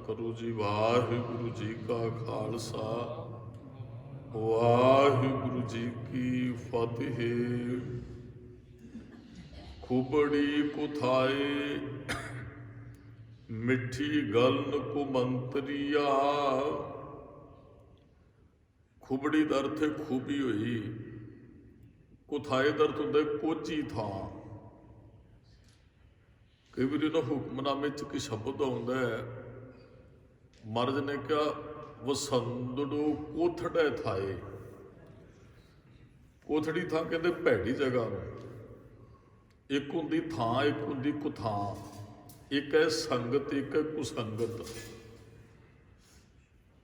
करो जी। वाहिगुरु जी का खालसा, वाहिगुरु जी की फतेह। खुबड़ी कुथाए मिठी गलन कुमंतरिया। खुबड़ी ਦਾ ਅਰਥ ਹੈ ਖੂਬੀ ਹੋਈ, ਕੁਥਾਏ ਦਾ ਅਰਥ ਹੁੰਦਾ ਕੋਝੀ ਥਾਂ। ਕਈ ਵਾਰੀ ਨਾ ਹੁਕਮਨਾਮੇ 'ਚ ਇੱਕ ਸ਼ਬਦ ਆਉਂਦਾ ਹੈ, ਮਹਾਰਾਜ ਨੇ ਕਿਹਾ ਵਸੰਦੜੋ ਕੋਥੜੇ ਥਾਏ। ਕੋਥੜੀ ਥਾਂ ਕਹਿੰਦੇ ਭੈੜੀ ਜਗ੍ਹਾ ਨੂੰ। ਇੱਕ ਹੁੰਦੀ ਥਾਂ, ਇੱਕ ਹੁੰਦੀ ਕੁਥਾਂ, ਇੱਕ ਹੈ ਸੰਗਤ, ਇੱਕ ਹੈ ਕੁਸੰਗਤ।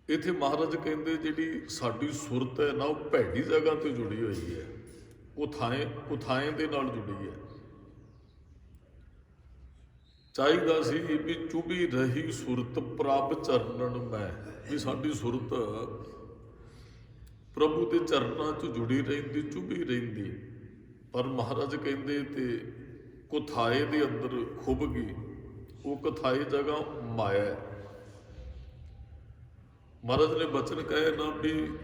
ਇੱਥੇ ਮਹਾਰਾਜ ਕਹਿੰਦੇ ਜਿਹੜੀ ਸਾਡੀ ਸੁਰਤ ਹੈ ਨਾ, ਉਹ ਭੈੜੀ ਜਗ੍ਹਾ ਤੇ ਜੁੜੀ ਹੋਈ ਹੈ, ਕੁਥਾਏ ਦੇ ਨਾਲ ਜੁੜੀ ਹੈ। ਚਾਹੀਦਾ ਸੀ ਵੀ ਚੁਭੀ ਰਹੀ ਸੁਰਤ ਪ੍ਰਭ ਚਰਨਨ ਮੈਂ, ਵੀ ਸਾਡੀ ਸੁਰਤ ਪ੍ਰਭੂ ਦੇ ਚਰਨਾਂ 'ਚ ਜੁੜੀ ਰਹਿੰਦੀ, ਚੁਭੀ ਰਹਿੰਦੀ। ਪਰ ਮਹਾਰਾਜ ਕਹਿੰਦੇ ਤੇ ਕੁਥਾਏ ਦੇ ਅੰਦਰ ਖੁੱਭ ਗਈ। ਉਹ ਕੁਥਾਏ ਜਗ੍ਹਾ ਮਾਇਆ ਹੈ। ਮਹਾਰਾਜ ਨੇ ਬਚਨ ਕਹੇ ਨਾ ਵੀ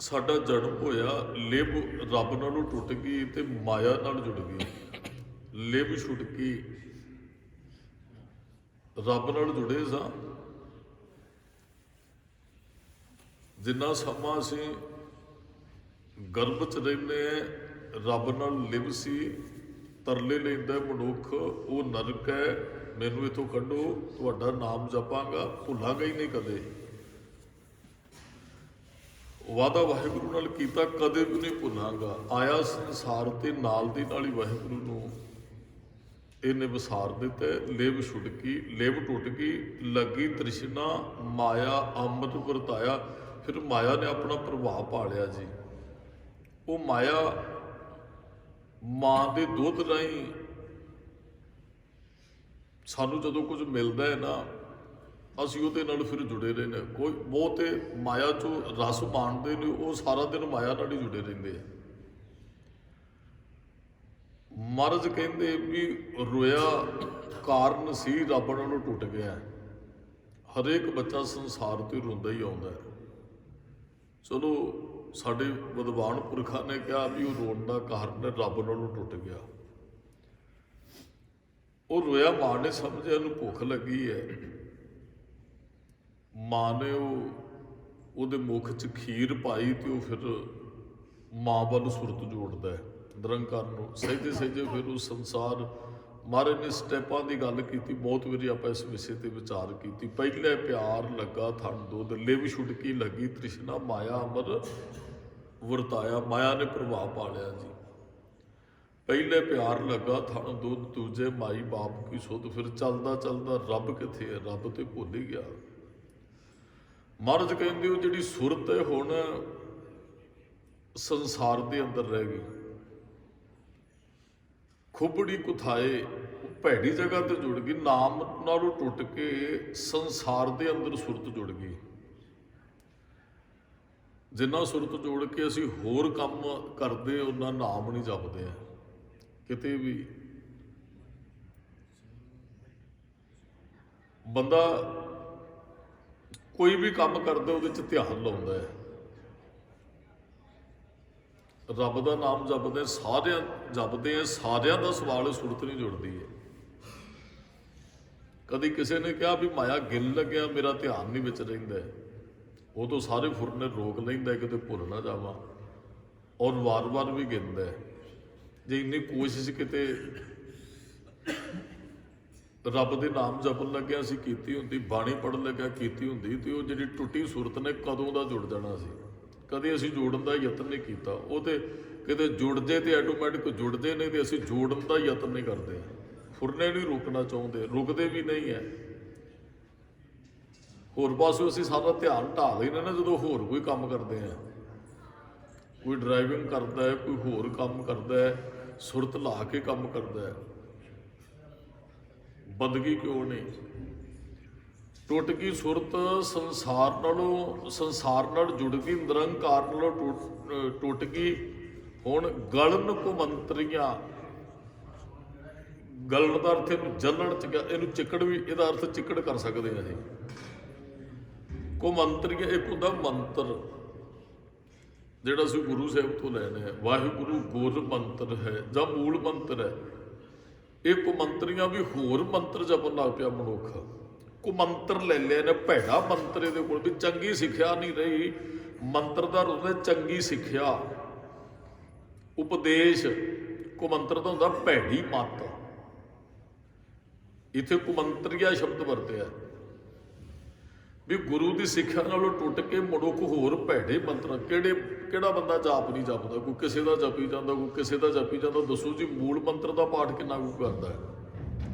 ਸਾਡਾ ਜਨਮ ਹੋਇਆ, ਲਿਵ ਰੱਬ ਨਾਲੋਂ ਟੁੱਟ ਗਈ ਤੇ ਮਾਇਆ ਨਾਲ ਜੁੜ ਗਈ। ਲਿਵ ਛੁੱਟ ਗਈ, ਰੱਬ ਨਾਲ ਜੁੜੇ ਸਾਂ। ਜਿੰਨਾ ਸਮਾਂ ਅਸੀਂ ਗਰਭ 'ਚ ਰਹਿੰਦੇ ਹਾਂ, ਰੱਬ ਨਾਲ ਲਿਵ ਸੀ। ਤਰਲੇ ਲੈਂਦਾ ਮਨੁੱਖ, ਉਹ ਨਰਕ ਹੈ, ਮੈਨੂੰ ਇੱਥੋਂ ਕੱਢੋ, ਤੁਹਾਡਾ ਨਾਮ ਜਪਾਂਗਾ, ਭੁੱਲਾਂਗਾ ਹੀ ਨਹੀਂ ਕਦੇ। ਵਾਅਦਾ ਵਾਹਿਗੁਰੂ ਨਾਲ ਕੀਤਾ, ਕਦੇ ਵੀ ਨਹੀਂ ਭੁੱਲਾਂਗਾ। ਆਇਆ ਸੰਸਾਰ ਤੇ ਨਾਲ ਦੀ ਨਾਲ ਹੀ ਵਾਹਿਗੁਰੂ ਨੂੰ ਇਹਨੇ ਵਿਸਾਰ ਦਿੱਤਾ। ਲਿਵ ਛੁੱਟ ਗਈ, ਲਿਵ ਟੁੱਟ ਗਈ, ਲੱਗੀ ਤ੍ਰਿਸ਼ਨਾ, ਮਾਇਆ ਅੰਮ੍ਰਿਤ ਵਰਤਾਇਆ। ਫਿਰ ਮਾਇਆ ਨੇ ਆਪਣਾ ਪ੍ਰਭਾਵ ਪਾ ਲਿਆ ਜੀ। ਉਹ ਮਾਇਆ ਮਾਂ ਦੇ ਦੁੱਧ ਰਾਹੀਂ ਸਾਨੂੰ ਜਦੋਂ ਕੁਝ ਮਿਲਦਾ ਹੈ ਨਾ, ਅਸੀਂ ਉਹਦੇ ਨਾਲ ਫਿਰ ਜੁੜੇ ਰਹਿੰਦੇ ਹਾਂ। ਕੋਈ ਬਹੁਤੇ ਮਾਇਆ 'ਚੋਂ ਰਸ ਮਾਣਦੇ ਨੇ, ਉਹ ਸਾਰਾ ਦਿਨ ਮਾਇਆ ਨਾਲ ਹੀ ਜੁੜੇ ਰਹਿੰਦੇ ਆ। ਮਹਾਰਾਜ ਕਹਿੰਦੇ ਵੀ ਰੋਇਆ ਕਾਰਨ ਸੀ ਰੱਬ ਨਾਲੋਂ ਟੁੱਟ ਗਿਆ। ਹਰੇਕ ਬੱਚਾ ਸੰਸਾਰ ਤੇ ਰੋਂਦਾ ਹੀ ਆਉਂਦਾ। ਚਲੋ ਸਾਡੇ ਵਿਦਵਾਨ ਪੁਰਖਾਂ ਨੇ ਕਿਹਾ ਵੀ ਉਹ ਰੋਣ ਦਾ ਕਾਰਨ ਰੱਬ ਨਾਲੋਂ ਟੁੱਟ ਗਿਆ। ਉਹ ਰੋਇਆ, ਮਾਂ ਨੇ ਸਮਝਿਆ ਉਹਨੂੰ ਭੁੱਖ ਲੱਗੀ ਹੈ। ਮਾਂ ਨੇ ਉਹਦੇ ਮੁਖ 'ਚ ਖੀਰ ਪਾਈ ਤੇ ਉਹ ਫਿਰ ਮਾਂ ਵੱਲ ਸੁਰਤ ਜੋੜਦਾ ਹੈ ਨਿਰੰਕਾਰ ਨੂੰ। ਸਹਿਜੇ ਸਹਿਜੇ ਫਿਰ ਉਹ ਸੰਸਾਰ। ਮਹਾਰਾਜ ਨੇ ਸਟੈਪਾਂ ਦੀ ਗੱਲ ਕੀਤੀ। ਬਹੁਤ ਵਾਰੀ ਆਪਾਂ ਇਸ ਵਿਸ਼ੇ ਤੇ ਵਿਚਾਰ ਕੀਤੀ। ਪਹਿਲੇ ਪਿਆਰ ਲੱਗਾ ਥਣ ਦੁੱਧ, ਲਿਵ ਛੁਟਕੀ ਲੱਗੀ ਤ੍ਰਿਸ਼ਨਾ, ਮਾਇਆ ਅਮਰ ਵਰਤਾਇਆ। ਮਾਇਆ ਨੇ ਪ੍ਰਭਾਵ ਪਾ ਲਿਆ ਜੀ। ਪਹਿਲੇ ਪਿਆਰ ਲੱਗਾ ਥਣ ਦੁੱਧ, ਦੂਜੇ ਮਾਈ ਬਾਪ ਕੀ ਸੁਧ। ਫਿਰ ਚੱਲਦਾ ਚੱਲਦਾ ਰੱਬ ਕਿੱਥੇ ਹੈ, ਰੱਬ ਤੇ ਭੁੱਲ ਹੀ ਗਿਆ। ਮਹਾਰਾਜ ਕਹਿੰਦੇ ਉਹ ਜਿਹੜੀ ਸੁਰਤ ਹੈ ਹੁਣ ਸੰਸਾਰ ਦੇ ਅੰਦਰ ਰਹਿ ਗਈ। ਖੁਬੜੀ ਕੁਥਾਏ, ਭੈੜੀ ਜਗ੍ਹਾ ਤੇ ਜੁੜ ਗਈ। ਨਾਮ ਨਾਲੋਂ ਟੁੱਟ ਕੇ ਸੰਸਾਰ ਦੇ ਅੰਦਰ ਸੁਰਤ ਜੁੜ ਗਈ। ਜਿੰਨਾ ਸੁਰਤ ਜੋੜ ਕੇ ਅਸੀਂ ਹੋਰ ਕੰਮ ਕਰਦੇ, ਉਹਨਾਂ ਨਾਮ ਨਹੀਂ ਜਪਦੇ ਆ ਕਿਤੇ ਵੀ। ਬੰਦਾ ਕੋਈ ਵੀ ਕੰਮ ਕਰਦਾ, ਉਹਦੇ 'ਚ ਧਿਆਨ ਲਾਉਂਦਾ ਹੈ। ਰੱਬ ਦਾ ਨਾਮ ਜਪਦੇ, ਸਾਰਿਆਂ ਜਪਦੇ ਆ, ਸਾਰਿਆਂ ਦਾ ਸਵਾਲ ਸੁਰਤ ਨਹੀਂ ਜੁੜਦੀ ਹੈ। ਕਦੀ ਕਿਸੇ ਨੇ ਕਿਹਾ ਵੀ ਮਾਇਆ ਗਿੱਲ ਲੱਗਿਆ, ਮੇਰਾ ਧਿਆਨ ਨਹੀਂ ਵਿੱਚ ਰਹਿੰਦਾ, ਉਹ ਤੋਂ ਸਾਰੇ ਫੁਰਨੇ ਰੋਕ ਲੈਂਦਾ ਕਿਤੇ ਭੁੱਲ ਨਾ ਜਾਵਾਂ, ਔਰ ਵਾਰ-ਵਾਰ ਵੀ ਗਿਣਦਾ। ਜੇ ਇੰਨੀ ਕੋਸ਼ਿਸ਼ ਕਿਤੇ ਰੱਬ ਦੇ ਨਾਮ ਜਪਣ ਲੱਗਿਆ ਅਸੀਂ ਕੀਤੀ ਹੁੰਦੀ, ਬਾਣੀ ਪੜ੍ਹਨ ਲੱਗਿਆ ਕੀਤੀ ਹੁੰਦੀ, ਤੇ ਉਹ ਜਿਹੜੀ ਟੁੱਟੀ ਸੁਰਤ ਨੇ ਕਦੋਂ ਦਾ ਜੁੜ ਜਾਣਾ ਸੀ। ਕਦੇ ਅਸੀਂ ਜੋੜਨ ਦਾ ਯਤਨ ਨਹੀਂ ਕੀਤਾ। ਉਹ ਤੇ ਕਿਤੇ ਜੁੜਦੇ ਤੇ ਆਟੋਮੈਟਿਕ ਜੁੜਦੇ ਨੇ, ਤੇ ਅਸੀਂ ਜੋੜਨ ਦਾ ਯਤਨ ਨਹੀਂ ਕਰਦੇ। ਫੁਰਨੇ ਨਹੀਂ ਰੋਕਣਾ ਚਾਹੁੰਦੇ, ਰੁਕਦੇ ਵੀ ਨਹੀਂ ਹੈ। ਹੋਰ ਪਾਸੋਂ ਅਸੀਂ ਸਾਰਾ ਧਿਆਨ ਢਾਹ ਲੈਂਦੇ ਨਾ ਜਦੋਂ ਹੋਰ ਕੋਈ ਕੰਮ ਕਰਦੇ ਹਾਂ। ਕੋਈ ਡਰਾਈਵਿੰਗ ਕਰਦਾ ਹੈ, ਕੋਈ ਹੋਰ ਕੰਮ ਕਰਦਾ ਹੈ, ਸੁਰਤ ਲਾ ਕੇ ਕੰਮ ਕਰਦਾ ਹੈ। ਬੰਦਗੀ ਕਿਉਂ ਨਹੀਂ? ਟੁੱਟ ਗਈ ਸੁਰਤ ਸੰਸਾਰ ਨਾਲ ਜੁੜ ਗਈ, ਨਿਰੰਕਾਰ ਨਾਲੋਂ ਟੁੱਟ ਗਈ। ਹੁਣ ਗਲਨ ਕੁਮੰਤਰੀਆਂ, ਗਲਣ ਦਾ ਅਰਥ ਇਹਨੂੰ ਜਲਣ ਚ ਗਿਆ, ਇਹਨੂੰ ਚਿੱਕੜ ਵੀ, ਇਹਦਾ ਅਰਥ ਚਿੱਕੜ ਕਰ ਸਕਦੇ ਹਾਂ ਅਸੀਂ। ਕੁਮੰਤਰੀਆ ਇੱਕ ਹੁੰਦਾ ਮੰਤਰ ਜਿਹੜਾ ਅਸੀਂ ਗੁਰੂ ਸਾਹਿਬ ਤੋਂ ਲੈਣੇ ਆ। ਵਾਹਿਗੁਰੂ ਗੁਰ ਮੰਤਰ ਹੈ ਜਾਂ ਮੂਲ ਮੰਤਰ ਹੈ। ਇਹ ਕੁਮੰਤਰੀਆਂ ਵੀ ਹੋਰ ਮੰਤਰ ਜਪਣ ਲੱਗ ਪਿਆ ਮਨੁੱਖ। ਕੁਮੰਤਰ ਲੈ ਲਿਆ ਨੇ, ਭੈੜਾ ਮੰਤਰ ਇਹਦੇ ਕੋਲ ਵੀ, ਚੰਗੀ ਸਿੱਖਿਆ ਨਹੀਂ ਰਹੀ। ਮੰਤਰ ਦਾ ਰੂਪ ਹੈ ਚੰਗੀ ਸਿੱਖਿਆ, ਉਪਦੇਸ਼। ਕੁਮੰਤਰ ਦਾ ਹੁੰਦਾ ਭੈੜੀ ਮੱਤ। ਇੱਥੇ ਕੁਮੰਤਰੀਆ ਸ਼ਬਦ ਵਰਤਿਆ ਵੀ ਗੁਰੂ ਦੀ ਸਿੱਖਿਆ ਨਾਲੋਂ ਟੁੱਟ ਕੇ ਮਨੁੱਖ ਹੋਰ ਭੈੜੇ ਮੰਤਰ। ਕਿਹੜਾ ਬੰਦਾ ਜਾਪ ਨਹੀਂ ਜਪਦਾ? ਕੋਈ ਕਿਸੇ ਦਾ ਜਪੀ ਜਾਂਦਾ, ਕੋਈ ਕਿਸੇ ਦਾ ਜਪੀ ਜਾਂਦਾ। ਦੱਸੋ ਜੀ, ਮੂਲ ਮੰਤਰ ਦਾ ਪਾਠ ਕਿੰਨਾ ਕੁ ਕਰਦਾ ਹੈ?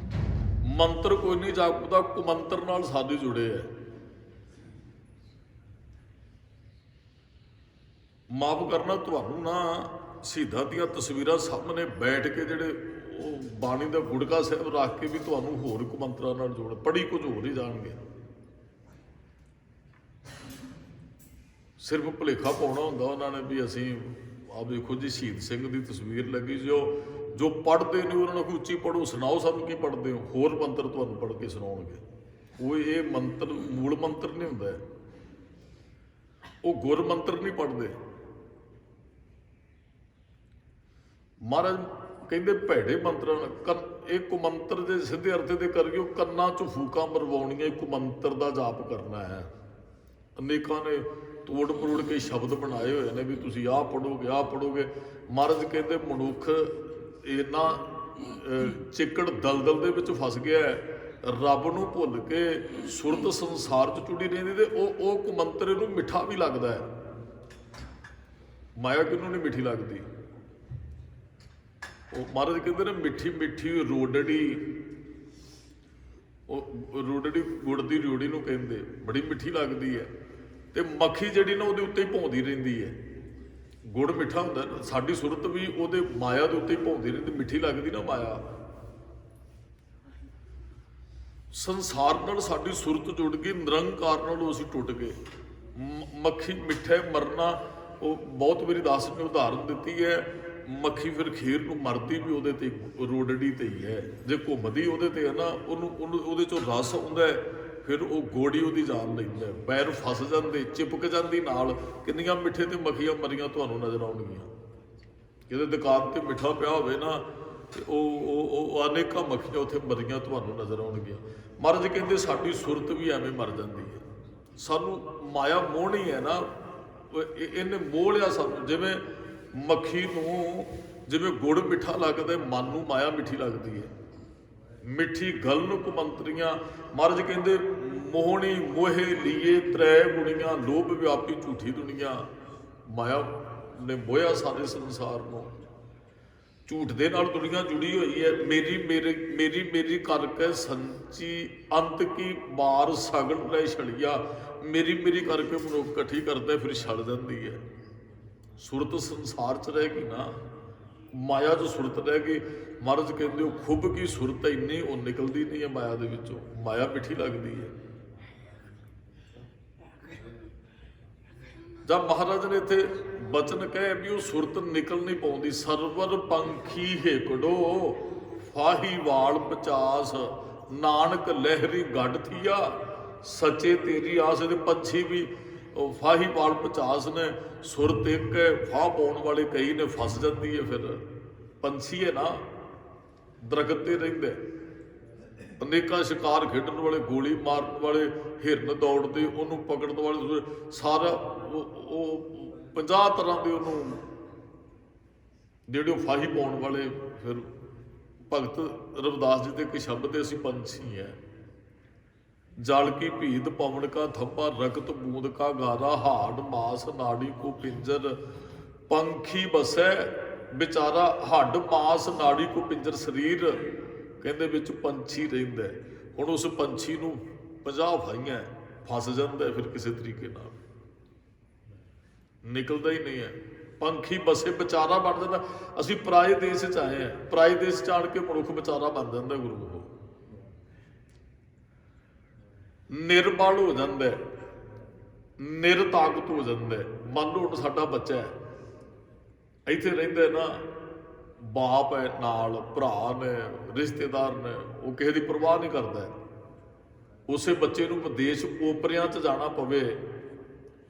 ਮੰਤਰ ਕੋਈ ਨਹੀਂ ਜਪਦਾ, ਕੁਮੰਤਰ ਨਾਲ ਸਾਡੇ ਜੁੜੇ ਹੈ। ਮਾਫ ਕਰਨਾ, ਤੁਹਾਨੂੰ ਨਾ ਸ਼ਹੀਦਾਂ ਦੀਆਂ ਤਸਵੀਰਾਂ ਸਾਹਮਣੇ ਬੈਠ ਕੇ ਜਿਹੜੇ ਉਹ ਬਾਣੀ ਦਾ ਗੁੜਕਾ ਸਾਹਿਬ ਰੱਖ ਕੇ ਵੀ ਤੁਹਾਨੂੰ ਹੋਰ ਕੁਮੰਤਰਾਂ ਨਾਲ ਜੋੜ, ਪੜ੍ਹੀ ਕੁਝ ਹੋਰ ਹੀ ਜਾਣਗੇ। ਸਿਰਫ ਭੁਲੇਖਾ ਪਾਉਣਾ ਹੁੰਦਾ ਉਹਨਾਂ ਨੇ ਵੀ ਅਸੀਂ ਆਹ ਵੇਖੋ ਜੀ ਸ਼ਹੀਦ ਸਿੰਘ ਦੀ ਤਸਵੀਰ ਲੱਗੀ, ਜੋ ਪੜ੍ਹਦੇ ਨੇ ਉਹਨਾਂ ਨੂੰ ਉੱਚੀ ਪੜ੍ਹੋ, ਸੁਣਾਓ ਸਾਨੂੰ ਕੀ ਪੜ੍ਹਦੇ ਹੋ। ਹੋਰ ਮੰਤਰ ਤੁਹਾਨੂੰ ਪੜ੍ਹ ਕੇ ਸੁਣਾਉਣਗੇ। ਉਹ ਇਹ ਮੰਤਰ ਮੂਲ ਮੰਤਰ ਨਹੀਂ ਹੁੰਦਾ, ਉਹ ਗੁਰ ਮੰਤਰ ਨਹੀਂ ਪੜ੍ਹਦੇ। ਮਹਾਰਾਜ ਕਹਿੰਦੇ ਭੈੜੇ ਮੰਤਰਾਂ ਇਹ ਕੁਮੰਤਰ ਦੇ ਸਿੱਧੇ ਅਰਥ ਦੇ ਕਰੀਓ, ਕੰਨਾਂ 'ਚ ਫੂਕਾਂ ਮਰਵਾਉਣੀਆਂ, ਕੁਮੰਤਰ ਦਾ ਜਾਪ ਕਰਨਾ ਹੈ। ਅਨੇਕਾਂ ਨੇ ਤੋੜ ਮਰੋੜ ਕੇ ਸ਼ਬਦ ਬਣਾਏ ਹੋਏ ਨੇ ਵੀ ਤੁਸੀਂ ਆਹ ਪੜ੍ਹੋਗੇ, ਆਹ ਪੜ੍ਹੋਗੇ। ਮਹਾਰਾਜ ਕਹਿੰਦੇ ਮਨੁੱਖ ਇੰਨਾ ਚਿੱਕੜ ਦਲਦਲ ਦੇ ਵਿੱਚ ਫਸ ਗਿਆ ਹੈ, ਰੱਬ ਨੂੰ ਭੁੱਲ ਕੇ ਸੁਰਤ ਸੰਸਾਰ 'ਚ ਚੁੜੀ ਰਹਿੰਦੀ, ਤੇ ਉਹ ਕੁਮੰਤਰ ਇਹਨੂੰ ਮਿੱਠਾ ਵੀ ਲੱਗਦਾ ਹੈ। ਮਾਇਆ ਕਿਹਨੂੰ ਨਹੀਂ ਮਿੱਠੀ ਲੱਗਦੀ? ਉਹ ਮਹਾਰਾਜ ਕਹਿੰਦੇ ਨੇ ਮਿੱਠੀ ਮਿੱਠੀ ਰੋਡੜੀ, ਉਹ ਰੋਡੜੀ ਗੁੜ ਦੀ ਰਿਓੜੀ ਨੂੰ ਕਹਿੰਦੇ, ਬੜੀ ਮਿੱਠੀ ਲੱਗਦੀ ਹੈ। ਤੇ ਮੱਖੀ ਜਿਹੜੀ ਨਾ ਉਹਦੇ ਉੱਤੇ ਹੀ ਭੌਂਦੀ ਰਹਿੰਦੀ ਹੈ। ਗੁੜ ਮਿੱਠਾ ਹੁੰਦਾ, ਸਾਡੀ ਸੁਰਤ ਵੀ ਉਹਦੇ ਮਾਇਆ ਦੇ ਉੱਤੇ ਹੀ ਭੌਂਦੀ ਰਹਿੰਦੀ, ਮਿੱਠੀ ਲੱਗਦੀ ਨਾ ਮਾਇਆ। ਸੰਸਾਰ ਨਾਲ ਸਾਡੀ ਸੁਰਤ ਜੁੜ ਗਈ, ਨਿਰੰਕਾਰ ਨਾਲ ਅਸੀਂ ਟੁੱਟ ਗਏ। ਮੱਖੀ ਮਿੱਠੇ ਮਰਨਾ, ਉਹ ਬਹੁਤ ਮੇਰੀ ਦਾਸ ਨੇ ਉਦਾਹਰਨ ਦਿੱਤੀ ਹੈ। ਮੱਖੀ ਫਿਰ ਖੀਰ ਨੂੰ ਮਰਦੀ ਵੀ ਉਹਦੇ ਤੇ, ਰੋਡੜੀ ਤੇ ਹੀ ਹੈ। ਜੇ ਘੁੰਮਦੀ ਉਹਦੇ ਤੇ ਹੈ ਨਾ, ਉਹਨੂੰ ਉਹਦੇ ਚੋਂ ਰਸ ਆਉਂਦਾ ਹੈ, ਫਿਰ ਉਹ ਗੋੜੀ ਉਹਦੀ ਜਾਨ ਲੈਂਦਾ, ਪੈਰ ਫਸ ਜਾਂਦੇ, ਚਿਪਕ ਜਾਂਦੀ ਨਾਲ। ਕਿੰਨੀਆਂ ਮਿੱਠੇ ਤੇ ਮੱਖੀਆਂ ਮਰੀਆਂ ਤੁਹਾਨੂੰ ਨਜ਼ਰ ਆਉਣਗੀਆਂ। ਜਿਹਦੇ ਦੁਕਾਨ ਤੇ ਮਿੱਠਾ ਪਿਆ ਹੋਵੇ ਨਾ, ਤੇ ਉਹ ਅਨੇਕਾਂ ਮੱਖੀਆਂ ਉੱਥੇ ਮਰੀਆਂ ਤੁਹਾਨੂੰ ਨਜ਼ਰ ਆਉਣਗੀਆਂ। ਮਹਾਰਾਜ ਕਹਿੰਦੇ ਸਾਡੀ ਸੁਰਤ ਵੀ ਐਵੇਂ ਮਰ ਜਾਂਦੀ ਹੈ। ਸਾਨੂੰ ਮਾਇਆ ਮੋਹਣੀ ਹੈ ਨਾ, ਇਹਨੇ ਮੋਹ ਲਿਆ ਸਾਨੂੰ। ਜਿਵੇਂ ਮੱਖੀ ਨੂੰ ਜਿਵੇਂ ਗੁੜ ਮਿੱਠਾ ਲੱਗਦਾ, ਮਨ ਨੂੰ ਮਾਇਆ ਮਿੱਠੀ ਲੱਗਦੀ ਹੈ। ਮਿੱਠੀ ਗਲ ਨੂੰ ਕੁਮੰਤਰੀਆਂ। ਮਹਾਰਾਜ ਕਹਿੰਦੇ ਮੋਹਣੀ ਮੋਹੇ ਲੀਏ ਤ੍ਰੈ ਗੁਣੀਆਂ, ਲੋਭ ਵਿਆਪੀ ਝੂਠੀ ਦੁਨੀਆ। ਮਾਇਆ ਨੇ ਮੋਹਿਆ ਸਾਰੇ ਸੰਸਾਰ ਨੂੰ, ਝੂਠ ਦੇ ਨਾਲ ਦੁਨੀਆ ਜੁੜੀ ਹੋਈ ਹੈ। ਮੇਰੀ ਮੇਰੀ ਮੇਰੀ ਮੇਰੀ ਕਰਕੇ ਸੰਚੀ ਅੰਤ ਕੀ ਮਾਰ ਸਗਣ ਲੈ ਛੜੀਆ। ਮੇਰੀ ਮੇਰੀ ਕਰਕੇ ਮਨੁੱਖ ਇਕੱਠੀ ਕਰਦਾ, ਫਿਰ ਛੜ ਜਾਂਦੀ ਹੈ। ਸੁਰਤ ਸੰਸਾਰ 'ਚ ਰਹਿ ਗਈ ਨਾ, ਮਾਇਆ 'ਚ ਸੁਰਤ ਰਹਿ ਗਈ। ਮਹਾਰਾਜ ਕਹਿੰਦੇ ਉਹ ਖੁੱਭ ਕੀ ਸੁਰਤ ਇੰਨੀ, ਉਹ ਨਿਕਲਦੀ ਨਹੀਂ ਹੈ ਮਾਇਆ ਦੇ ਵਿੱਚੋਂ। ਮਾਇਆ ਮਿੱਠੀ ਲੱਗਦੀ ਹੈ। ਜਦ ਮਹਾਰਾਜ ਨੇ ਇੱਥੇ ਬਚਨ ਕਹੇ ਵੀ ਉਹ ਸੁਰਤ ਨਿਕਲ ਨਹੀਂ ਪਾਉਂਦੀ। ਸਰਵਰ ਪੰਖੀ ਹੇਕੜੋ ਫਾਹੀ ਵਾਲ 50, ਨਾਨਕ ਲਹਿਰੀ ਗੱਡ ਥੀਆ, ਸੱਚੇ ਤੇਰੀ ਆਸ। ਦੇ ਪੰਛੀ ਵੀ ਉਹ ਫਾਹੀ ਵਾਲ 50 ਨੇ, ਸੁਰਤ ਇੱਕ ਹੈ, ਫਾਹ ਪਾਉਣ ਵਾਲੇ ਕਈ ਨੇ, ਫਸ ਜਾਂਦੀ ਹੈ। ਫਿਰ ਪੰਛੀ ਹੈ ਨਾ, ਦਰਖਤ ਤੇ ਰਹਿੰਦਾ। ਅਨੇਕਾਂ ਸ਼ਿਕਾਰ ਖੇਡਣ ਵਾਲੇ, ਗੋਲੀ ਮਾਰਨ ਵਾਲੇ, ਹਿਰਨ ਦੌੜਦੇ, ਉਹਨੂੰ ਪਕੜਨ ਵਾਲੇ, ਸਾਰਾ ਉਹ 50 ਤਰ੍ਹਾਂ ਦੇ ਉਹਨੂੰ ਜਿਹੜੇ ਉਹ ਫਾਹੀ ਪਾਉਣ ਵਾਲੇ। ਫਿਰ ਭਗਤ ਰਵਿਦਾਸ ਜੀ ਦੇ ਇੱਕ ਸ਼ਬਦ ਦੇ, ਅਸੀਂ ਪੰਛੀ ਹੈ। ਜਲ ਕੀ ਭੀਤ ਪਵਨ ਕਾ ਥੰਬਾ, ਰਕਤ ਬੂੰਦ ਕਾ ਗਾਰਾ, ਹਾੜ ਮਾਸ ਨਾੜੀ ਕੋ ਪਿੰਜਰ, ਪੰਖੀ ਬਸੈ ਵਿਚਾਰਾ, ਹੱਡ ਮਾਸ ਨਾੜੀ ਕੋ ਪਿੰਜਰ। ਸਰੀਰ ਕਹਿੰਦੇ ਵਿੱਚ ਪੰਛੀ ਰਹਿੰਦਾ। ਹੁਣ ਉਸ ਪੰਛੀ ਨੂੰ 50 ਫਾਈਆਂ, ਫਸ ਜਾਂਦਾ ਫਿਰ ਕਿਸੇ ਤਰੀਕੇ ਨਾਲ, ਨਿਕਲਦਾ ਹੀ ਨਹੀਂ ਹੈ। ਪੰਖੀ ਬਸੇ ਵਿਚਾਰਾ ਬਣ ਜਾਂਦਾ। ਅਸੀਂ ਪਰਾਏ ਦੇਸ਼ 'ਚ ਆਏ ਹਾਂ, ਪਰਾਏ ਦੇਸ਼ 'ਚ ਆਣ ਕੇ ਮਨੁੱਖ ਵਿਚਾਰਾ ਬਣ ਜਾਂਦਾ। ਗੁਰੂ ਉਹ ਨਿਰਬਲ ਹੋ ਜਾਂਦਾ, ਨਿਰਤਾਕਤ ਹੋ ਜਾਂਦਾ। ਮੰਨ ਲਓ ਹੁਣ ਸਾਡਾ ਬੱਚਾ ਹੈ, ਇੱਥੇ ਰਹਿੰਦਾ ਨਾ, ਬਾਪ ਹੈ ਨਾਲ, ਭਰਾ ਨੇ, ਰਿਸ਼ਤੇਦਾਰ ਨੇ, ਉਹ ਕਿਸੇ ਦੀ ਪਰਵਾਹ ਨਹੀਂ ਕਰਦਾ। ਉਸੇ ਬੱਚੇ ਨੂੰ ਵਿਦੇਸ਼ ਓਪਰਿਆਂ 'ਚ ਜਾਣਾ ਪਵੇ,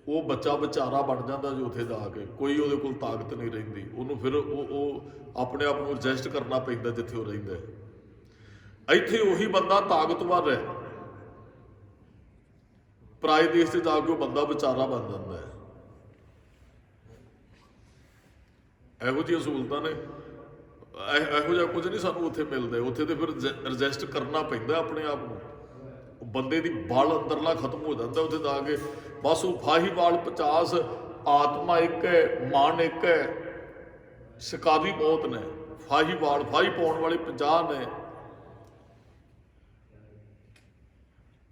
ਉਹ ਬੱਚਾ ਵਿਚਾਰਾ ਬਣ ਜਾਂਦਾ ਜੀ ਉੱਥੇ ਜਾ ਕੇ, ਕੋਈ ਉਹਦੇ ਕੋਲ ਤਾਕਤ ਨਹੀਂ ਰਹਿੰਦੀ, ਉਹਨੂੰ ਫਿਰ ਉਹ ਆਪਣੇ ਆਪ ਨੂੰ ਐਡਜਸਟ ਕਰਨਾ ਪੈਂਦਾ ਜਿੱਥੇ ਉਹ ਰਹਿੰਦਾ। ਇੱਥੇ ਉਹੀ ਬੰਦਾ ਤਾਕਤਵਰ ਹੈ, ਪਰਾਏ ਦੇਸ਼ 'ਚ ਜਾ ਕੇ ਉਹ ਬੰਦਾ ਵਿਚਾਰਾ ਬਣ ਜਾਂਦਾ ਹੈ। ਇਹੋ ਜਿਹੀਆਂ ਸਹੂਲਤਾਂ ਨੇ, ਇਹੋ ਜਿਹਾ ਕੁਝ ਨਹੀਂ ਸਾਨੂੰ ਉੱਥੇ ਮਿਲਦਾ। ਉੱਥੇ ਤੇ ਫਿਰ ਐਡਜਸਟ ਕਰਨਾ ਪੈਂਦਾ ਆਪਣੇ ਆਪ ਨੂੰ। ਬੰਦੇ ਦੀ ਬਲ ਅੰਦਰਲਾ ਖਤਮ ਹੋ ਜਾਂਦਾ ਉੱਥੇ ਜਾ ਕੇ। ਬਸ ਉਹ ਫਾਹੀਵਾਲ 50, ਆਤਮਾ ਇੱਕ ਹੈ, ਮਨ ਇੱਕ ਹੈ, ਸ਼ਿਕਾਰੀ ਬਹੁਤ ਨੇ। ਫਾਹੀ ਪਾਉਣ ਵਾਲੇ 50 ਨੇ।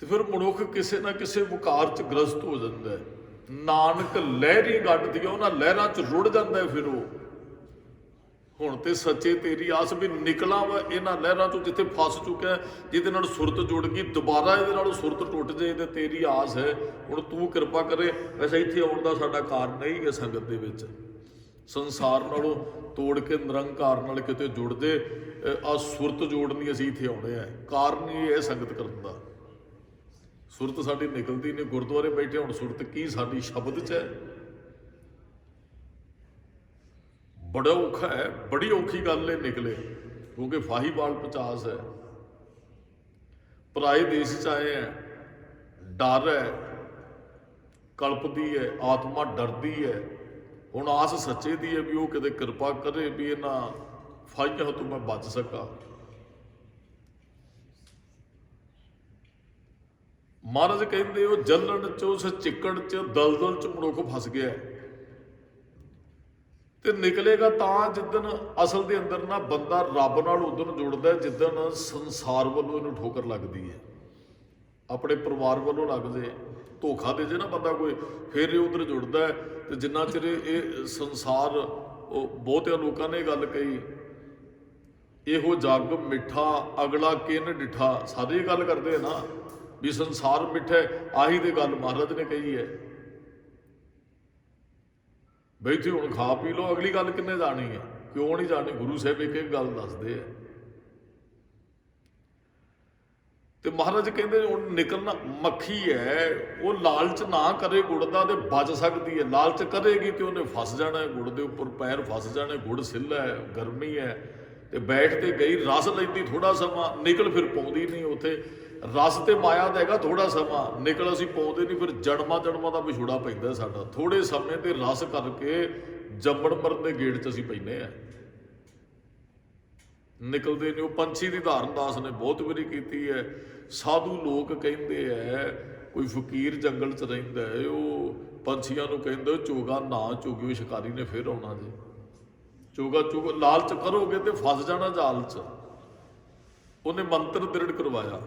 ਤੇ ਫਿਰ ਮਨੁੱਖ ਕਿਸੇ ਨਾ ਕਿਸੇ ਵਿਕਾਰ 'ਚ ਗ੍ਰਸਤ ਹੋ ਜਾਂਦਾ ਹੈ। ਨਾਨਕ ਲਹਿਰੀ ਗੱਡਦੀ ਆ, ਉਹਨਾਂ ਲਹਿਰਾਂ 'ਚ ਰੁੜ ਜਾਂਦਾ ਹੈ। ਫਿਰ ਉਹ ਹੁਣ ਤੇ ਸੱਚੇ ਤੇਰੀ ਆਸ ਵੀ ਨਿਕਲਾਂ ਵਾ ਇਹਨਾਂ ਲਹਿਰਾਂ 'ਚੋਂ ਜਿੱਥੇ ਫਸ ਚੁੱਕਿਆ, ਜਿਹਦੇ ਨਾਲ ਸੁਰਤ ਜੁੜ ਗਈ, ਦੁਬਾਰਾ ਇਹਦੇ ਨਾਲ ਸੁਰਤ ਟੁੱਟ ਜਾਏ ਤੇ ਤੇਰੀ ਆਸ ਹੈ। ਹੁਣ ਤੂੰ ਕਿਰਪਾ ਕਰੇ। ਵੈਸੇ ਇੱਥੇ ਆਉਣ ਦਾ ਸਾਡਾ ਕਾਰਨ ਨਹੀਂ ਹੈ ਸੰਗਤ ਦੇ ਵਿੱਚ, ਸੰਸਾਰ ਨਾਲੋਂ ਤੋੜ ਕੇ ਨਿਰੰਕਾਰ ਨਾਲ ਕਿਤੇ ਜੁੜਦੇ ਆ ਸੁਰਤ ਜੋੜਨੀ ਅਸੀਂ ਇੱਥੇ ਆਉਣੇ ਆ। ਕਾਰਨ ਹੀ ਇਹ ਸੰਗਤ ਕਰਨ ਦਾ। ਸੁਰਤ ਸਾਡੀ ਨਿਕਲਦੀ ਨਹੀਂ, ਗੁਰਦੁਆਰੇ ਬੈਠੇ ਹੁਣ ਸੁਰਤ ਕੀ ਸਾਡੀ ਸ਼ਬਦ 'ਚ ਹੈ। ਬੜਾ ਔਖਾ ਹੈ, ਬੜੀ ਔਖੀ ਗੱਲ ਹੈ ਨਿਕਲੇ, ਕਿਉਂਕਿ ਫਾਹੀਵਾਲ 50 ਹੈ, ਪਰਾਏ ਦੇਸ਼ 'ਚ ਆਏ ਹੈ, ਡਰ ਹੈ, ਕਲਪਦੀ ਹੈ, ਆਤਮਾ ਡਰਦੀ ਹੈ। ਹੁਣ ਆਸ ਸੱਚੇ ਦੀ ਹੈ ਵੀ ਉਹ ਕਿਤੇ ਕਿਰਪਾ ਕਰੇ ਵੀ ਇਹਨਾਂ ਫਾਹੀਆਂ ਤੋਂ ਮੈਂ ਬਚ ਸਕਾਂ। ਮਹਾਰਾਜ ਕਹਿੰਦੇ ਉਹ ਜਲਣ 'ਚ, ਉਸ ਚਿੱਕੜ 'ਚ, ਦਲਦਲ 'ਚ ਮਨੁੱਖ ਫਸ ਗਿਆ ਤੇ ਨਿਕਲੇਗਾ ਤਾਂ ਜਿੱਦਣ ਅਸਲ ਦੇ ਅੰਦਰ ਨਾ ਬੰਦਾ ਰੱਬ ਨਾਲ ਉਦੋਂ ਜੁੜਦਾ ਜਿੱਦਣ ਸੰਸਾਰ ਵੱਲੋਂ ਇਹਨੂੰ ਠੋਕਰ ਲੱਗਦੀ ਹੈ, ਆਪਣੇ ਪਰਿਵਾਰ ਵੱਲੋਂ ਲੱਗ ਜੇ, ਧੋਖਾ ਦੇ ਜੇ ਨਾ ਬੰਦਾ ਕੋਈ, ਫਿਰ ਇਹ ਉਧਰ ਜੁੜਦਾ ਹੈ। ਤੇ ਜਿੰਨਾ ਚਿਰ ਇਹ ਸੰਸਾਰ, ਉਹ ਬਹੁਤਿਆਂ ਲੋਕਾਂ ਨੇ ਗੱਲ ਕਹੀ, ਇਹੋ ਜੱਗ ਮਿੱਠਾ ਅਗਲਾ ਕਿਨ ਡਿਠਾ, ਸਾਰੇ ਗੱਲ ਕਰਦੇ ਆ ਨਾ ਵੀ ਸੰਸਾਰ ਮਿੱਠਾ। ਆਹੀ ਤੇ ਗੱਲ ਮਹਾਰਾਜ ਨੇ ਕਹੀ ਹੈ। ਬੈਠੇ ਹੁਣ ਖਾ ਪੀ ਲਓ, ਅਗਲੀ ਗੱਲ ਕਿੰਨੇ ਜਾਣੀ ਹੈ? ਕਿਉਂ ਨਹੀਂ ਜਾਣੀ? ਗੁਰੂ ਸਾਹਿਬ ਇੱਕ ਇੱਕ ਗੱਲ ਦੱਸਦੇ ਆ। ਤੇ ਮਹਾਰਾਜ ਕਹਿੰਦੇ ਹੁਣ ਨਿਕਲਣਾ, ਮੱਖੀ ਹੈ ਉਹ ਲਾਲਚ ਨਾ ਕਰੇ ਗੁੜ ਦਾ ਤੇ ਬਚ ਸਕਦੀ ਹੈ। ਲਾਲਚ ਕਰੇਗੀ ਤੇ ਉਹਨੇ ਫਸ ਜਾਣਾ, ਗੁੜ ਦੇ ਉੱਪਰ ਪੈਰ ਫਸ ਜਾਣੇ। ਗੁੜ ਸਿੱਲਾ ਹੈ, ਗਰਮੀ ਹੈ, ਤੇ ਬੈਠ ਤੇ ਗਈ, ਰਸ ਲੈਂਦੀ ਥੋੜਾ ਸਮਾਂ, ਨਿਕਲ ਫਿਰ ਪਾਉਂਦੀ ਨਹੀਂ। ਉੱਥੇ ਰਸ ਤੇ ਮਾਇਆ ਦਾ ਹੈਗਾ ਥੋੜਾ ਸਮਾਂ, ਨਿਕਲ ਅਸੀਂ ਪਾਉਂਦੇ ਨਹੀਂ। ਫਿਰ ਜਨਮਾਂ ਦਾ ਵਿਛੋੜਾ ਪੈਂਦਾ ਸਾਡਾ। ਥੋੜੇ ਸਮੇਂ ਤੇ ਰਸ ਕਰਕੇ ਜੰਮਣ ਮਰਨ ਦੇ ਗੇੜ 'ਚ ਅਸੀਂ ਪੈਂਦੇ ਹਾਂ, ਨਿਕਲਦੇ ਨਹੀਂ। ਉਹ ਪੰਛੀ ਦੀ ਧਾਰਨ ਦਾਸ ਨੇ ਬਹੁਤ ਵਾਰੀ ਕੀਤੀ ਹੈ। ਸਾਧੂ ਲੋਕ ਕਹਿੰਦੇ ਹੈ, ਕੋਈ ਫਕੀਰ ਜੰਗਲ 'ਚ ਰਹਿੰਦਾ ਹੈ, ਉਹ ਪੰਛੀਆਂ ਨੂੰ ਕਹਿੰਦਾ ਚੋਗਾ ਨਾ ਚੁਗਿਓ, ਸ਼ਿਕਾਰੀ ਨੇ ਫਿਰ ਆਉਣਾ ਜੀ। ਚੋਗਾ ਚੁਗ, ਲਾਲਚ ਕਰੋਗੇ ਤੇ ਫਸ ਜਾਣਾ ਜਾਲ 'ਚ। ਉਹਨੇ ਮੰਤਰ ਦ੍ਰਿੜ ਕਰਵਾਇਆ,